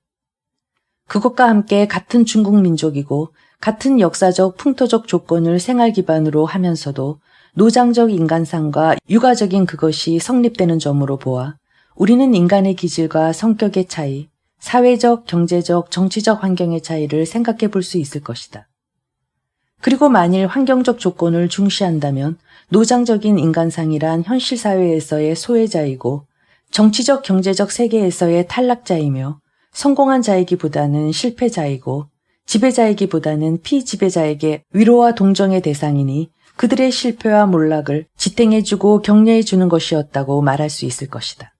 그것과 함께 같은 중국 민족이고 같은 역사적 풍토적 조건을 생활 기반으로 하면서도 노장적 인간상과 육아적인 그것이 성립되는 점으로 보아 우리는 인간의 기질과 성격의 차이, 사회적, 경제적, 정치적 환경의 차이를 생각해 볼 수 있을 것이다. 그리고 만일 환경적 조건을 중시한다면 노장적인 인간상이란 현실 사회에서의 소외자이고 정치적, 경제적 세계에서의 탈락자이며 성공한 자이기보다는 실패자이고 지배자이기보다는 피지배자에게 위로와 동정의 대상이니 그들의 실패와 몰락을 지탱해주고 격려해주는 것이었다고 말할 수 있을 것이다.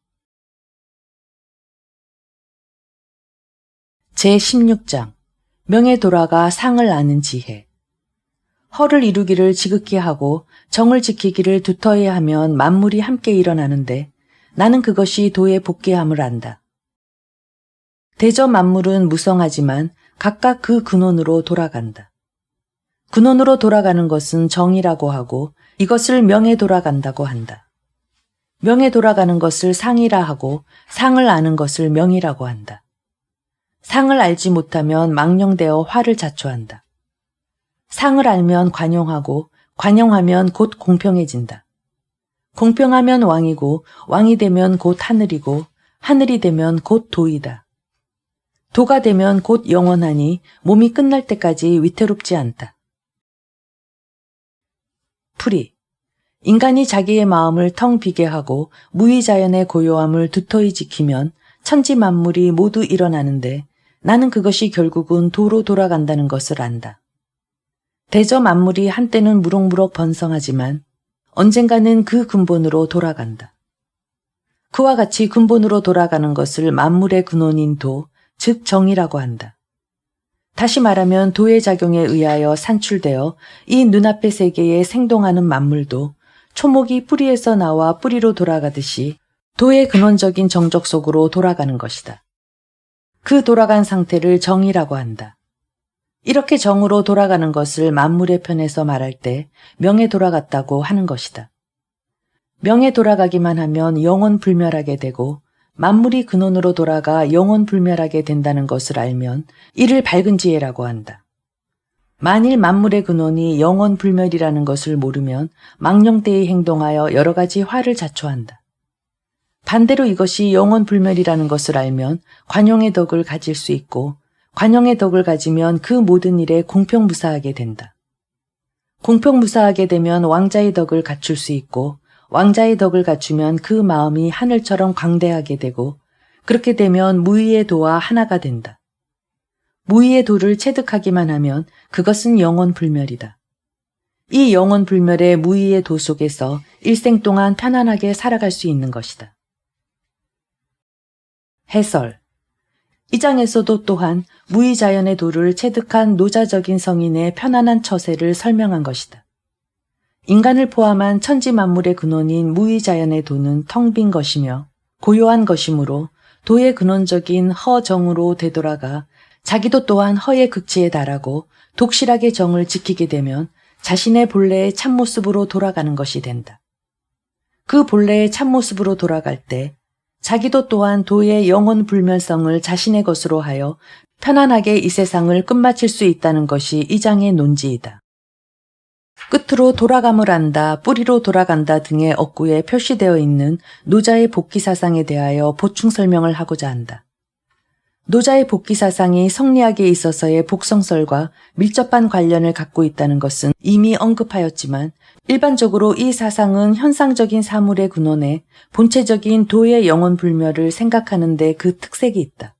제16장 명에 돌아가 상을 아는 지혜. 허를 이루기를 지극히 하고 정을 지키기를 두터이 하면 만물이 함께 일어나는데 나는 그것이 도에 복귀함을 안다. 대저 만물은 무성하지만 각각 그 근원으로 돌아간다. 근원으로 돌아가는 것은 정이라고 하고 이것을 명에 돌아간다고 한다. 명에 돌아가는 것을 상이라 하고 상을 아는 것을 명이라고 한다. 상을 알지 못하면 망령되어 화를 자초한다. 상을 알면 관용하고 관용하면 곧 공평해진다. 공평하면 왕이고 왕이 되면 곧 하늘이고 하늘이 되면 곧 도이다. 도가 되면 곧 영원하니 몸이 끝날 때까지 위태롭지 않다. 풀이. 인간이 자기의 마음을 텅 비게 하고 무의자연의 고요함을 두터이 지키면 천지 만물이 모두 일어나는데 나는 그것이 결국은 도로 돌아간다는 것을 안다. 대저 만물이 한때는 무럭무럭 번성하지만 언젠가는 그 근본으로 돌아간다. 그와 같이 근본으로 돌아가는 것을 만물의 근원인 도, 즉 정이라고 한다. 다시 말하면 도의 작용에 의하여 산출되어 이 눈앞의 세계에 생동하는 만물도 초목이 뿌리에서 나와 뿌리로 돌아가듯이 도의 근원적인 정적 속으로 돌아가는 것이다. 그 돌아간 상태를 정이라고 한다. 이렇게 정으로 돌아가는 것을 만물의 편에서 말할 때 명에 돌아갔다고 하는 것이다. 명에 돌아가기만 하면 영원불멸하게 되고 만물이 근원으로 돌아가 영원불멸하게 된다는 것을 알면 이를 밝은 지혜라고 한다. 만일 만물의 근원이 영원불멸이라는 것을 모르면 망령되이 행동하여 여러 가지 화를 자초한다. 반대로 이것이 영원불멸이라는 것을 알면 관용의 덕을 가질 수 있고 관용의 덕을 가지면 그 모든 일에 공평무사하게 된다. 공평무사하게 되면 왕자의 덕을 갖출 수 있고 왕자의 덕을 갖추면 그 마음이 하늘처럼 광대하게 되고 그렇게 되면 무의의 도와 하나가 된다. 무의의 도를 체득하기만 하면 그것은 영원불멸이다. 이 영원불멸의 무의의 도 속에서 일생 동안 편안하게 살아갈 수 있는 것이다. 해설. 이 장에서도 또한 무의자연의 도를 체득한 노자적인 성인의 편안한 처세를 설명한 것이다. 인간을 포함한 천지 만물의 근원인 무의자연의 도는 텅 빈 것이며 고요한 것이므로 도의 근원적인 허정으로 되돌아가 자기도 또한 허의 극치에 달하고 독실하게 정을 지키게 되면 자신의 본래의 참모습으로 돌아가는 것이 된다. 그 본래의 참모습으로 돌아갈 때 자기도 또한 도의 영원불멸성을 자신의 것으로 하여 편안하게 이 세상을 끝마칠 수 있다는 것이 이 장의 논지이다. 끝으로 돌아감을 안다, 뿌리로 돌아간다 등의 어구에 표시되어 있는 노자의 복귀 사상에 대하여 보충 설명을 하고자 한다. 노자의 복귀 사상이 성리학에 있어서의 복성설과 밀접한 관련을 갖고 있다는 것은 이미 언급하였지만 일반적으로 이 사상은 현상적인 사물의 근원에 본체적인 도의 영원불멸을 생각하는 데 그 특색이 있다.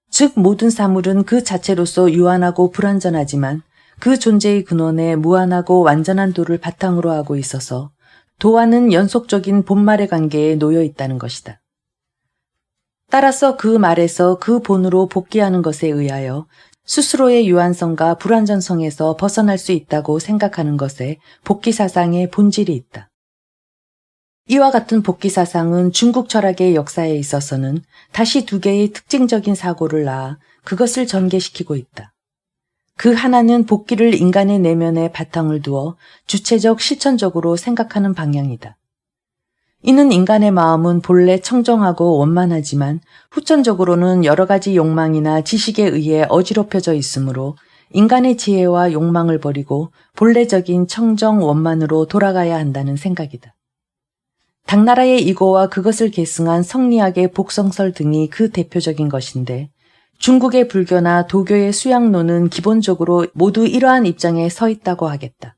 즉 모든 사물은 그 자체로서 유한하고 불완전하지만 그 존재의 근원에 무한하고 완전한 도를 바탕으로 하고 있어서 도와는 연속적인 본말의 관계에 놓여 있다는 것이다. 따라서 그 말에서 그 본으로 복귀하는 것에 의하여 스스로의 유한성과 불완전성에서 벗어날 수 있다고 생각하는 것에 복귀 사상의 본질이 있다. 이와 같은 복귀 사상은 중국 철학의 역사에 있어서는 다시 두 개의 특징적인 사고를 낳아 그것을 전개시키고 있다. 그 하나는 복귀를 인간의 내면에 바탕을 두어 주체적 실천적으로 생각하는 방향이다. 이는 인간의 마음은 본래 청정하고 원만하지만 후천적으로는 여러 가지 욕망이나 지식에 의해 어지럽혀져 있으므로 인간의 지혜와 욕망을 버리고 본래적인 청정 원만으로 돌아가야 한다는 생각이다. 당나라의 이고와 그것을 계승한 성리학의 복성설 등이 그 대표적인 것인데 중국의 불교나 도교의 수양론은 기본적으로 모두 이러한 입장에 서 있다고 하겠다.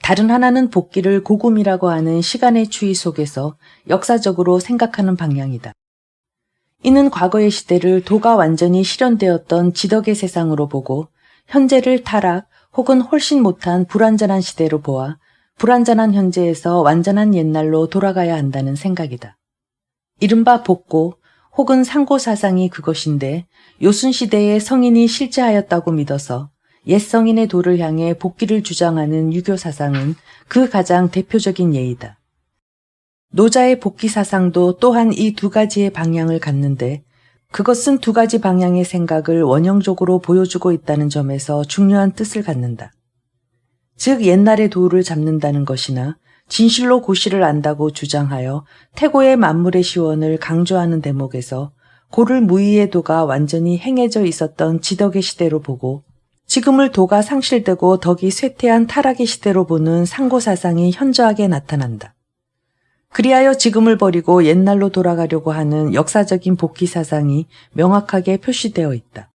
다른 하나는 복기를 고금이라고 하는 시간의 추이 속에서 역사적으로 생각하는 방향이다. 이는 과거의 시대를 도가 완전히 실현되었던 지덕의 세상으로 보고 현재를 타락 혹은 훨씬 못한 불완전한 시대로 보아 불완전한 현재에서 완전한 옛날로 돌아가야 한다는 생각이다. 이른바 복고 혹은 상고 사상이 그것인데 요순시대의 성인이 실제하였다고 믿어서 옛 성인의 도를 향해 복기를 주장하는 유교 사상은 그 가장 대표적인 예이다. 노자의 복기 사상도 또한 이 두 가지의 방향을 갖는데 그것은 두 가지 방향의 생각을 원형적으로 보여주고 있다는 점에서 중요한 뜻을 갖는다. 즉 옛날의 도를 잡는다는 것이나 진실로 고시를 안다고 주장하여 태고의 만물의 시원을 강조하는 대목에서 고를 무의의 도가 완전히 행해져 있었던 지덕의 시대로 보고 지금을 도가 상실되고 덕이 쇠퇴한 타락의 시대로 보는 상고 사상이 현저하게 나타난다. 그리하여 지금을 버리고 옛날로 돌아가려고 하는 역사적인 복귀 사상이 명확하게 표시되어 있다.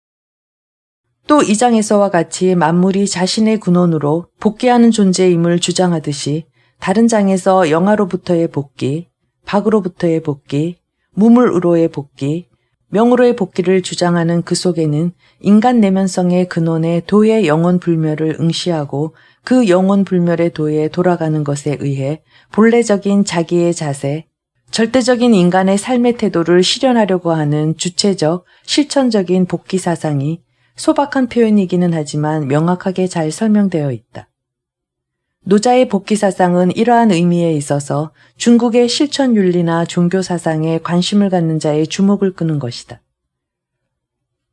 또 이 장에서와 같이 만물이 자신의 근원으로 복귀하는 존재임을 주장하듯이 다른 장에서 영화로부터의 복귀, 박으로부터의 복귀, 무물으로의 복귀, 명으로의 복귀를 주장하는 그 속에는 인간 내면성의 근원의 도의 영원 불멸을 응시하고 그 영원 불멸의 도에 돌아가는 것에 의해 본래적인 자기의 자세, 절대적인 인간의 삶의 태도를 실현하려고 하는 주체적, 실천적인 복귀 사상이 소박한 표현이기는 하지만 명확하게 잘 설명되어 있다. 노자의 복귀 사상은 이러한 의미에 있어서 중국의 실천윤리나 종교 사상에 관심을 갖는 자의 주목을 끄는 것이다.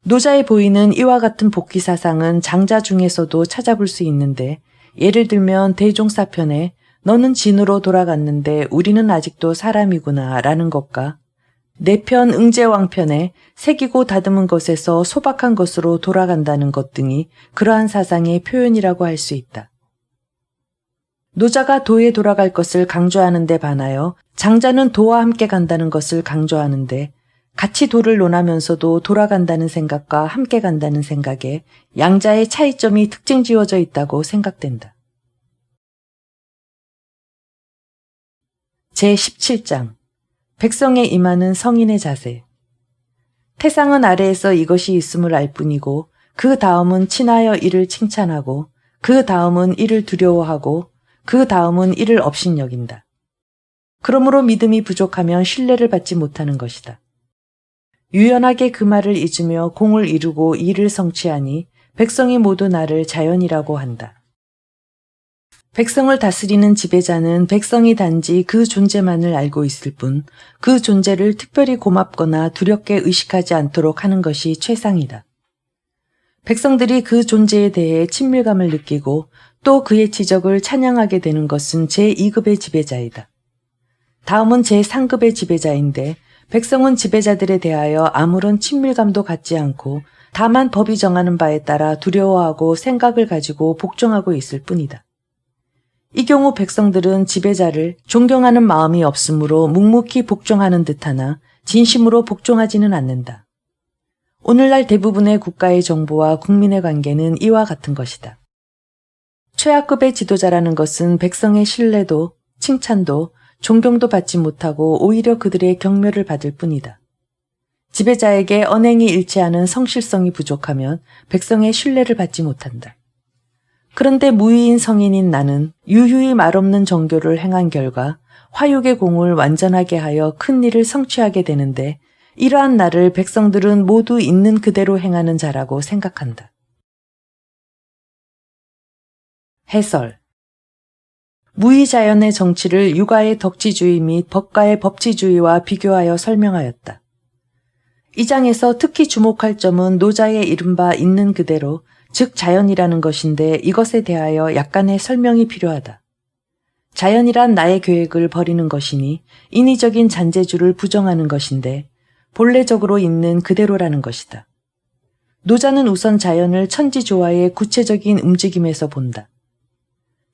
노자의 보이는 이와 같은 복귀 사상은 장자 중에서도 찾아볼 수 있는데 예를 들면 대종사편에 너는 진으로 돌아갔는데 우리는 아직도 사람이구나 라는 것과 내편 응제왕편에 새기고 다듬은 것에서 소박한 것으로 돌아간다는 것 등이 그러한 사상의 표현이라고 할 수 있다. 노자가 도에 돌아갈 것을 강조하는 데 반하여 장자는 도와 함께 간다는 것을 강조하는데 같이 도를 논하면서도 돌아간다는 생각과 함께 간다는 생각에 양자의 차이점이 특징 지어져 있다고 생각된다. 제17장 백성에 임하는 성인의 자세. 태상은 아래에서 이것이 있음을 알 뿐이고 그 다음은 친하여 이를 칭찬하고 그 다음은 이를 두려워하고 그 다음은 이를 업신여긴다. 그러므로 믿음이 부족하면 신뢰를 받지 못하는 것이다. 유연하게 그 말을 잊으며 공을 이루고 일을 성취하니 백성이 모두 나를 자연이라고 한다. 백성을 다스리는 지배자는 백성이 단지 그 존재만을 알고 있을 뿐 그 존재를 특별히 고맙거나 두렵게 의식하지 않도록 하는 것이 최상이다. 백성들이 그 존재에 대해 친밀감을 느끼고 또 그의 지적을 찬양하게 되는 것은 제2급의 지배자이다. 다음은 제3급의 지배자인데 백성은 지배자들에 대하여 아무런 친밀감도 갖지 않고 다만 법이 정하는 바에 따라 두려워하고 생각을 가지고 복종하고 있을 뿐이다. 이 경우 백성들은 지배자를 존경하는 마음이 없으므로 묵묵히 복종하는 듯하나 진심으로 복종하지는 않는다. 오늘날 대부분의 국가의 정부와 국민의 관계는 이와 같은 것이다. 최하급의 지도자라는 것은 백성의 신뢰도, 칭찬도, 존경도 받지 못하고 오히려 그들의 경멸을 받을 뿐이다. 지배자에게 언행이 일치하는 성실성이 부족하면 백성의 신뢰를 받지 못한다. 그런데 무위인 성인인 나는 유유히 말없는 정교를 행한 결과 화육의 공을 완전하게 하여 큰 일을 성취하게 되는데 이러한 나를 백성들은 모두 있는 그대로 행하는 자라고 생각한다. 해설. 무위자연의 정치를 육아의 덕지주의 및 법가의 법치주의와 비교하여 설명하였다. 이 장에서 특히 주목할 점은 노자의 이른바 있는 그대로, 즉 자연이라는 것인데 이것에 대하여 약간의 설명이 필요하다. 자연이란 나의 계획을 버리는 것이니 인위적인 잔재주를 부정하는 것인데 본래적으로 있는 그대로라는 것이다. 노자는 우선 자연을 천지조화의 구체적인 움직임에서 본다.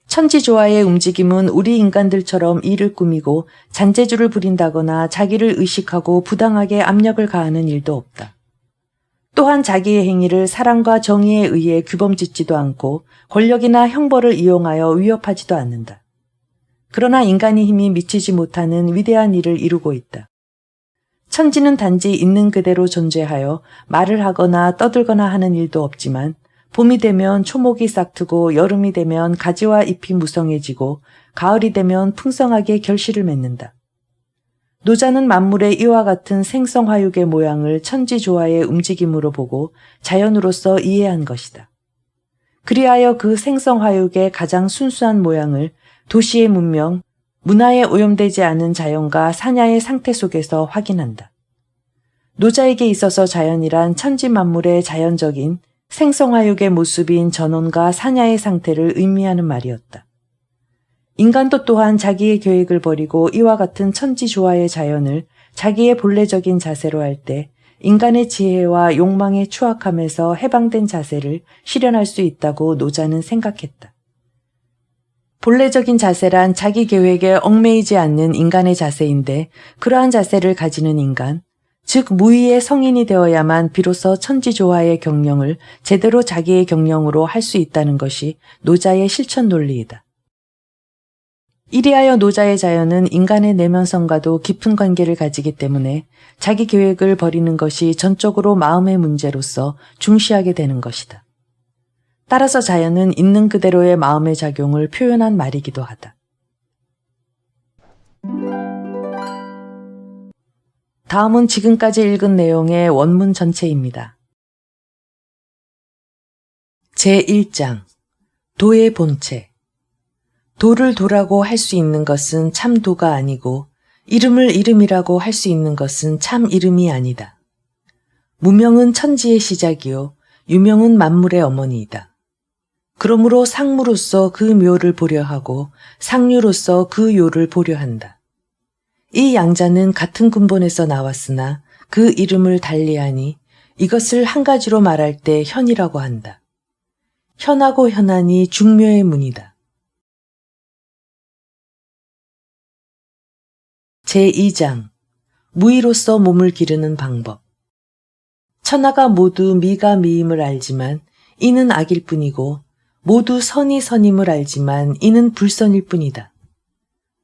천지조화의 움직임은 우리 인간들처럼 일을 꾸미고 잔재주를 부린다거나 자기를 의식하고 부당하게 압력을 가하는 일도 없다. 또한 자기의 행위를 사랑과 정의에 의해 규범짓지도 않고 권력이나 형벌을 이용하여 위협하지도 않는다. 그러나 인간의 힘이 미치지 못하는 위대한 일을 이루고 있다. 천지는 단지 있는 그대로 존재하여 말을 하거나 떠들거나 하는 일도 없지만 봄이 되면 초목이 싹트고 여름이 되면 가지와 잎이 무성해지고 가을이 되면 풍성하게 결실을 맺는다. 노자는 만물의 이와 같은 생성화육의 모양을 천지조화의 움직임으로 보고 자연으로서 이해한 것이다. 그리하여 그 생성화육의 가장 순수한 모양을 도시의 문명, 문화에 오염되지 않은 자연과 사냐의 상태 속에서 확인한다. 노자에게 있어서 자연이란 천지만물의 자연적인 생성화육의 모습인 전원과 사냐의 상태를 의미하는 말이었다. 인간도 또한 자기의 계획을 버리고 이와 같은 천지조화의 자연을 자기의 본래적인 자세로 할 때 인간의 지혜와 욕망의 추악함에서 해방된 자세를 실현할 수 있다고 노자는 생각했다. 본래적인 자세란 자기 계획에 얽매이지 않는 인간의 자세인데 그러한 자세를 가지는 인간, 즉 무의의 성인이 되어야만 비로소 천지조화의 경영을 제대로 자기의 경영으로 할 수 있다는 것이 노자의 실천 논리이다. 이리하여 노자의 자연은 인간의 내면성과도 깊은 관계를 가지기 때문에 자기 계획을 버리는 것이 전적으로 마음의 문제로서 중시하게 되는 것이다. 따라서 자연은 있는 그대로의 마음의 작용을 표현한 말이기도 하다. 다음은 지금까지 읽은 내용의 원문 전체입니다. 제1장 도의 본체. 도를 도라고 할 수 있는 것은 참 도가 아니고 이름을 이름이라고 할 수 있는 것은 참 이름이 아니다. 무명은 천지의 시작이요 유명은 만물의 어머니이다. 그러므로 상무로서 그 묘를 보려 하고 상류로서 그 요를 보려 한다. 이 양자는 같은 근본에서 나왔으나 그 이름을 달리하니 이것을 한 가지로 말할 때 현이라고 한다. 현하고 현안이 중묘의 문이다. 제2장 무의로서 몸을 기르는 방법. 천하가 모두 미가 미임을 알지만 이는 악일 뿐이고 모두 선이 선임을 알지만 이는 불선일 뿐이다.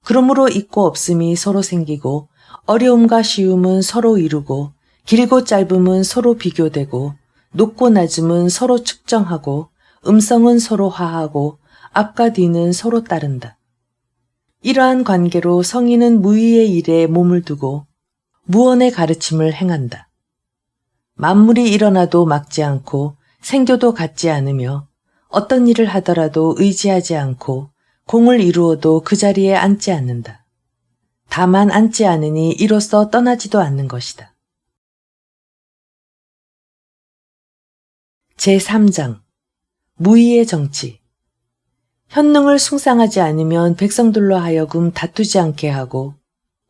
그러므로 있고 없음이 서로 생기고 어려움과 쉬움은 서로 이루고 길고 짧음은 서로 비교되고 높고 낮음은 서로 측정하고 음성은 서로 화하고 앞과 뒤는 서로 따른다. 이러한 관계로 성인은 무의의 일에 몸을 두고 무언의 가르침을 행한다. 만물이 일어나도 막지 않고 생겨도 갖지 않으며 어떤 일을 하더라도 의지하지 않고 공을 이루어도 그 자리에 앉지 않는다. 다만 앉지 않으니 이로써 떠나지도 않는 것이다. 제3장 무의의 정치. 현능을 숭상하지 않으면 백성들로 하여금 다투지 않게 하고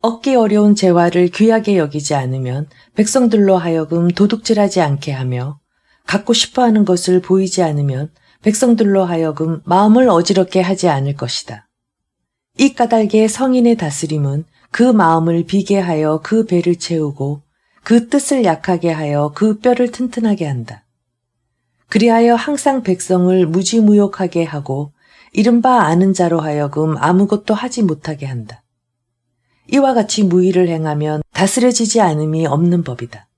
얻기 어려운 재화를 귀하게 여기지 않으면 백성들로 하여금 도둑질하지 않게 하며 갖고 싶어하는 것을 보이지 않으면 백성들로 하여금 마음을 어지럽게 하지 않을 것이다. 이 까닭에 성인의 다스림은 그 마음을 비게 하여 그 배를 채우고 그 뜻을 약하게 하여 그 뼈를 튼튼하게 한다. 그리하여 항상 백성을 무지무욕하게 하고 이른바 아는 자로 하여금 아무것도 하지 못하게 한다. 이와 같이 무의를 행하면 다스려지지 않음이 없는 법이다.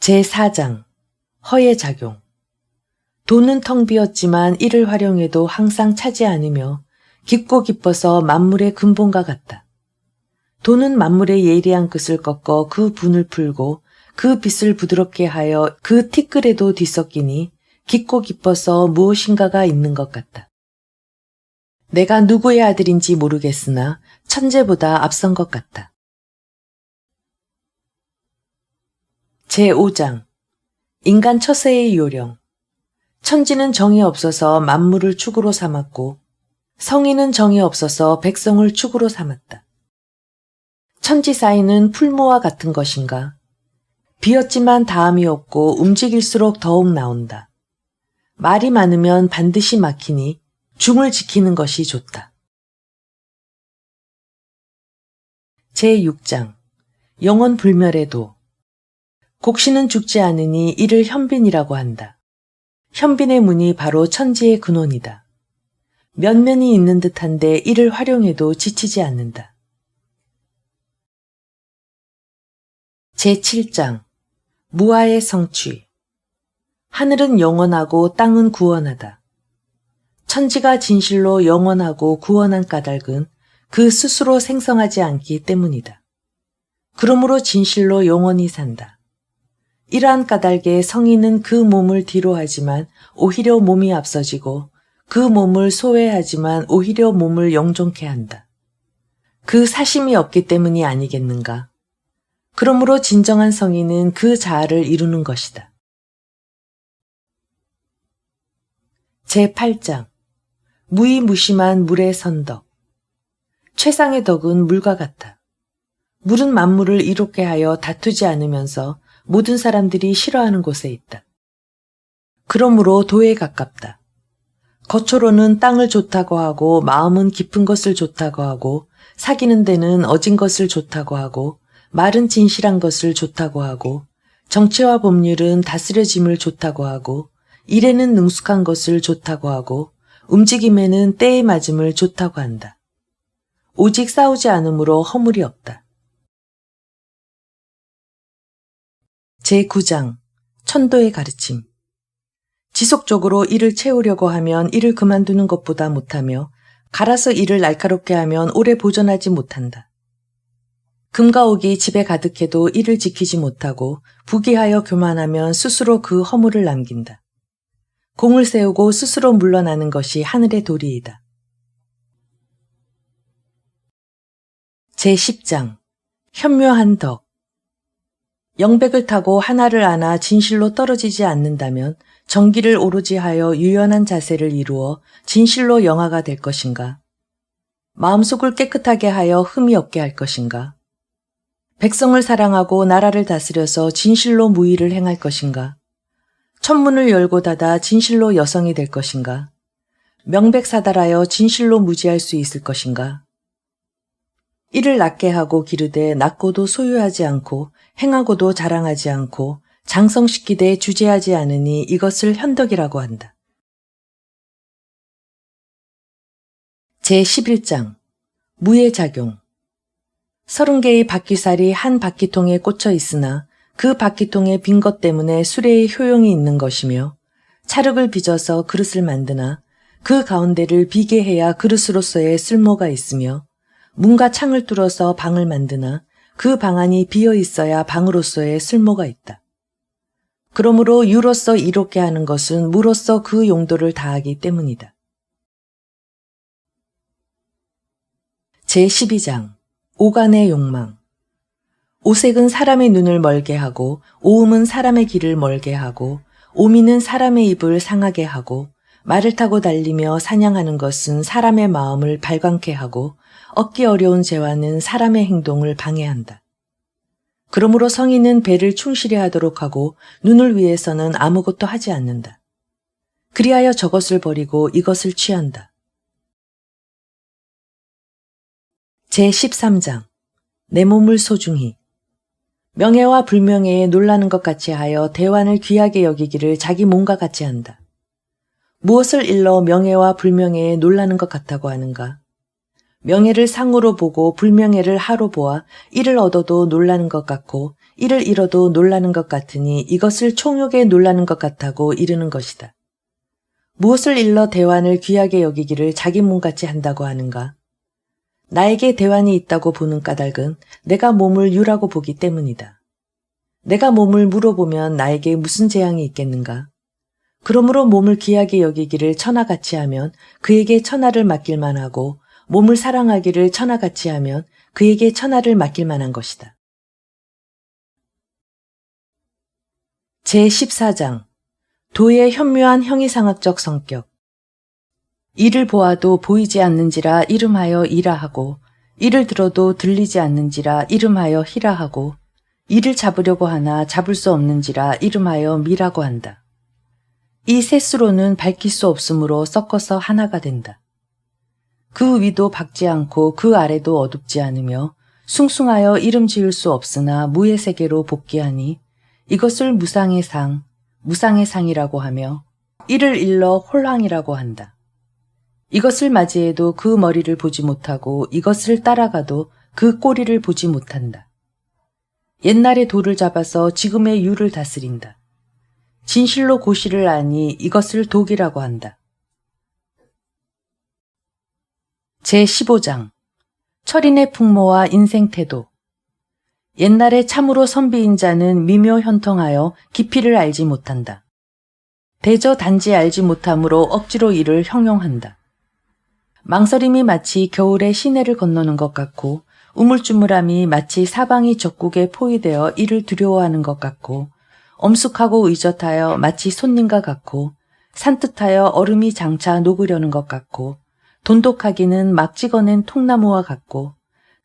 제4장 허의 작용. 도는 텅 비었지만 이를 활용해도 항상 차지 않으며 깊고 깊어서 만물의 근본과 같다. 도는 만물의 예리한 끝을 꺾어 그 분을 풀고 그 빛을 부드럽게 하여 그 티끌에도 뒤섞이니 깊고 깊어서 무엇인가가 있는 것 같다. 내가 누구의 아들인지 모르겠으나 천재보다 앞선 것 같다. 제5장 인간 처세의 요령. 천지는 정이 없어서 만물을 축으로 삼았고 성인은 정이 없어서 백성을 축으로 삼았다. 천지 사이는 풀무와 같은 것인가? 비었지만 다함이 없고 움직일수록 더욱 나온다. 말이 많으면 반드시 막히니 중을 지키는 것이 좋다. 제6장 영원 불멸의 도. 곡신은 죽지 않으니 이를 현빈이라고 한다. 현빈의 문이 바로 천지의 근원이다. 면면이 있는 듯한데 이를 활용해도 지치지 않는다. 제7장 무아의 성취. 하늘은 영원하고 땅은 구원하다. 천지가 진실로 영원하고 구원한 까닭은 그 스스로 생성하지 않기 때문이다. 그러므로 진실로 영원히 산다. 이러한 까닭에 성인은 그 몸을 뒤로하지만 오히려 몸이 앞서지고 그 몸을 소외하지만 오히려 몸을 영존케 한다. 그 사심이 없기 때문이 아니겠는가? 그러므로 진정한 성인은 그 자아를 이루는 것이다. 제8장 무의무심한 물의 선덕. 최상의 덕은 물과 같아. 물은 만물을 이롭게 하여 다투지 않으면서 모든 사람들이 싫어하는 곳에 있다. 그러므로 도에 가깝다. 겉으로는 땅을 좋다고 하고 마음은 깊은 것을 좋다고 하고 사귀는 데는 어진 것을 좋다고 하고 말은 진실한 것을 좋다고 하고 정치와 법률은 다스려짐을 좋다고 하고 일에는 능숙한 것을 좋다고 하고 움직임에는 때에 맞음을 좋다고 한다. 오직 싸우지 않으므로 허물이 없다. 제9장 천도의 가르침. 지속적으로 일을 채우려고 하면 일을 그만두는 것보다 못하며 갈아서 일을 날카롭게 하면 오래 보존하지 못한다. 금과 옥이 집에 가득해도 일을 지키지 못하고 부귀하여 교만하면 스스로 그 허물을 남긴다. 공을 세우고 스스로 물러나는 것이 하늘의 도리이다. 제10장 현묘한 덕. 영백을 타고 하나를 안아 진실로 떨어지지 않는다면 정기를 오로지 하여 유연한 자세를 이루어 진실로 영화가 될 것인가? 마음속을 깨끗하게 하여 흠이 없게 할 것인가? 백성을 사랑하고 나라를 다스려서 진실로 무의를 행할 것인가? 천문을 열고 닫아 진실로 여성이 될 것인가? 명백사달하여 진실로 무지할 수 있을 것인가? 이를 낮게 하고 기르되 낮고도 소유하지 않고 행하고도 자랑하지 않고 장성시키되 주제하지 않으니 이것을 현덕이라고 한다. 제11장 무의 작용. 30개의 바퀴살이 한 바퀴통에 꽂혀 있으나 그 바퀴통에 빈 것 때문에 수레의 효용이 있는 것이며 찰흙을 빚어서 그릇을 만드나 그 가운데를 비게 해야 그릇으로서의 쓸모가 있으며 문과 창을 뚫어서 방을 만드나 그 방 안이 비어 있어야 방으로서의 쓸모가 있다. 그러므로 유로서 이롭게 하는 것은 무로서 그 용도를 다하기 때문이다. 제12장 오간의 욕망. 오색은 사람의 눈을 멀게 하고 오음은 사람의 귀를 멀게 하고 오미는 사람의 입을 상하게 하고 말을 타고 달리며 사냥하는 것은 사람의 마음을 발광케 하고 얻기 어려운 재화는 사람의 행동을 방해한다. 그러므로 성인은 배를 충실히 하도록 하고 눈을 위해서는 아무것도 하지 않는다. 그리하여 저것을 버리고 이것을 취한다. 제13장 내 몸을 소중히. 명예와 불명예에 놀라는 것 같이 하여 대환을 귀하게 여기기를 자기 몸과 같이 한다. 무엇을 일러 명예와 불명예에 놀라는 것 같다고 하는가? 명예를 상으로 보고 불명예를 하로 보아 이를 얻어도 놀라는 것 같고 이를 잃어도 놀라는 것 같으니 이것을 총욕에 놀라는 것 같다고 이르는 것이다. 무엇을 일러 대환을 귀하게 여기기를 자기 몸같이 한다고 하는가? 나에게 대환이 있다고 보는 까닭은 내가 몸을 유라고 보기 때문이다. 내가 몸을 물어보면 나에게 무슨 재앙이 있겠는가? 그러므로 몸을 귀하게 여기기를 천하같이 하면 그에게 천하를 맡길 만하고 몸을 사랑하기를 천하같이 하면 그에게 천하를 맡길 만한 것이다. 제14장 도의 현묘한 형이상학적 성격. 이를 보아도 보이지 않는지라 이름하여 이라 하고 이를 들어도 들리지 않는지라 이름하여 히라 하고 이를 잡으려고 하나 잡을 수 없는지라 이름하여 미라고 한다. 이 셋수로는 밝힐 수 없으므로 섞어서 하나가 된다. 그 위도 밝지 않고 그 아래도 어둡지 않으며 숭숭하여 이름 지을 수 없으나 무의 세계로 복귀하니 이것을 무상의 상, 무상의 상이라고 하며 이를 일러 홀황이라고 한다. 이것을 맞이해도 그 머리를 보지 못하고 이것을 따라가도 그 꼬리를 보지 못한다. 옛날의 도를 잡아서 지금의 유를 다스린다. 진실로 고시를 아니 이것을 독이라고 한다. 제15장 철인의 풍모와 인생 태도. 옛날에 참으로 선비인 자는 미묘현통하여 깊이를 알지 못한다. 대저 단지 알지 못함으로 억지로 이를 형용한다. 망설임이 마치 겨울에 시내를 건너는 것 같고 우물쭈물함이 마치 사방이 적국에 포위되어 이를 두려워하는 것 같고 엄숙하고 의젓하여 마치 손님과 같고 산뜻하여 얼음이 장차 녹으려는 것 같고 돈독하기는 막 찍어낸 통나무와 같고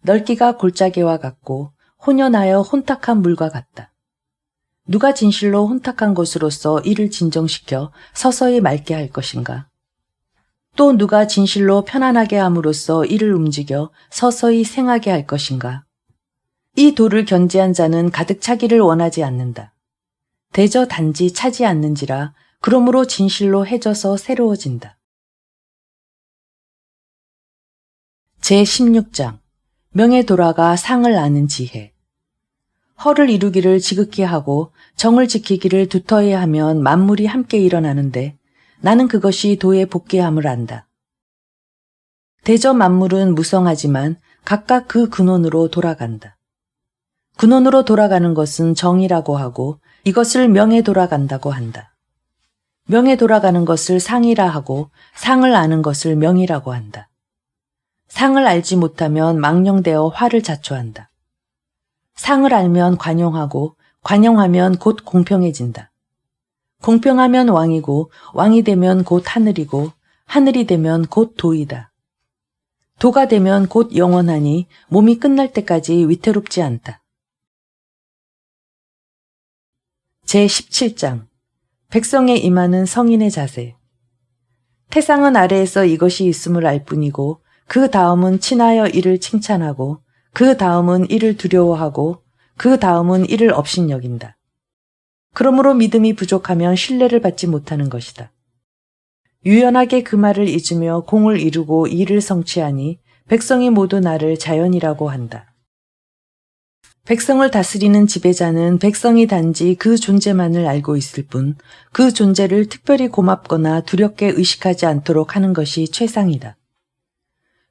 넓기가 골짜기와 같고 혼연하여 혼탁한 물과 같다. 누가 진실로 혼탁한 것으로서 이를 진정시켜 서서히 맑게 할 것인가? 또 누가 진실로 편안하게 함으로써 이를 움직여 서서히 생하게 할 것인가? 이 도를 견지한 자는 가득 차기를 원하지 않는다. 대저 단지 차지 않는지라 그러므로 진실로 해져서 새로워진다. 제16장 명에 돌아가 상을 아는 지혜. 허를 이루기를 지극히 하고 정을 지키기를 두터이 하면 만물이 함께 일어나는데 나는 그것이 도의 복귀함을 안다. 대저 만물은 무성하지만 각각 그 근원으로 돌아간다. 근원으로 돌아가는 것은 정이라고 하고 이것을 명에 돌아간다고 한다. 명에 돌아가는 것을 상이라 하고 상을 아는 것을 명이라고 한다. 상을 알지 못하면 망령되어 화를 자초한다. 상을 알면 관용하고 관용하면 곧 공평해진다. 공평하면 왕이고 왕이 되면 곧 하늘이고 하늘이 되면 곧 도이다. 도가 되면 곧 영원하니 몸이 끝날 때까지 위태롭지 않다. 제17장 백성에 임하는 성인의 자세. 태상은 아래에서 이것이 있음을 알 뿐이고 그 다음은 친하여 이를 칭찬하고 그 다음은 이를 두려워하고 그 다음은 이를 업신여긴다. 그러므로 믿음이 부족하면 신뢰를 받지 못하는 것이다. 유연하게 그 말을 잊으며 공을 이루고 일을 성취하니 백성이 모두 나를 자연이라고 한다. 백성을 다스리는 지배자는 백성이 단지 그 존재만을 알고 있을 뿐 그 존재를 특별히 고맙거나 두렵게 의식하지 않도록 하는 것이 최상이다.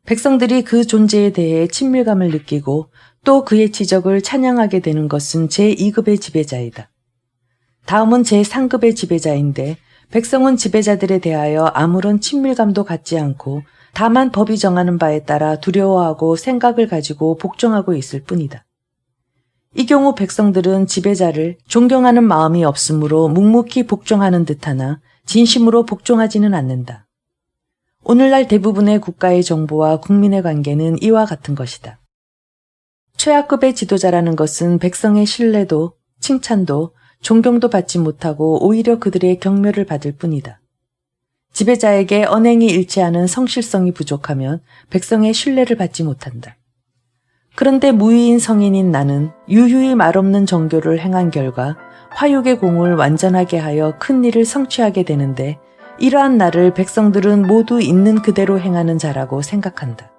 백성들이 그 존재에 대해 친밀감을 느끼고 또 그의 지적을 찬양하게 되는 것은 제2급의 지배자이다. 다음은 제3급의 지배자인데 백성은 지배자들에 대하여 아무런 친밀감도 갖지 않고 다만 법이 정하는 바에 따라 두려워하고 생각을 가지고 복종하고 있을 뿐이다. 이 경우 백성들은 지배자를 존경하는 마음이 없으므로 묵묵히 복종하는 듯하나 진심으로 복종하지는 않는다. 오늘날 대부분의 국가의 정부와 국민의 관계는 이와 같은 것이다. 최하급의 지도자라는 것은 백성의 신뢰도, 칭찬도, 존경도 받지 못하고 오히려 그들의 경멸을 받을 뿐이다. 지배자에게 언행이 일치하는 성실성이 부족하면 백성의 신뢰를 받지 못한다. 그런데 무위인 성인인 나는 유유히 말없는 정교를 행한 결과 화육의 공을 완전하게 하여 큰 일을 성취하게 되는데 이러한 나를 백성들은 모두 있는 그대로 행하는 자라고 생각한다.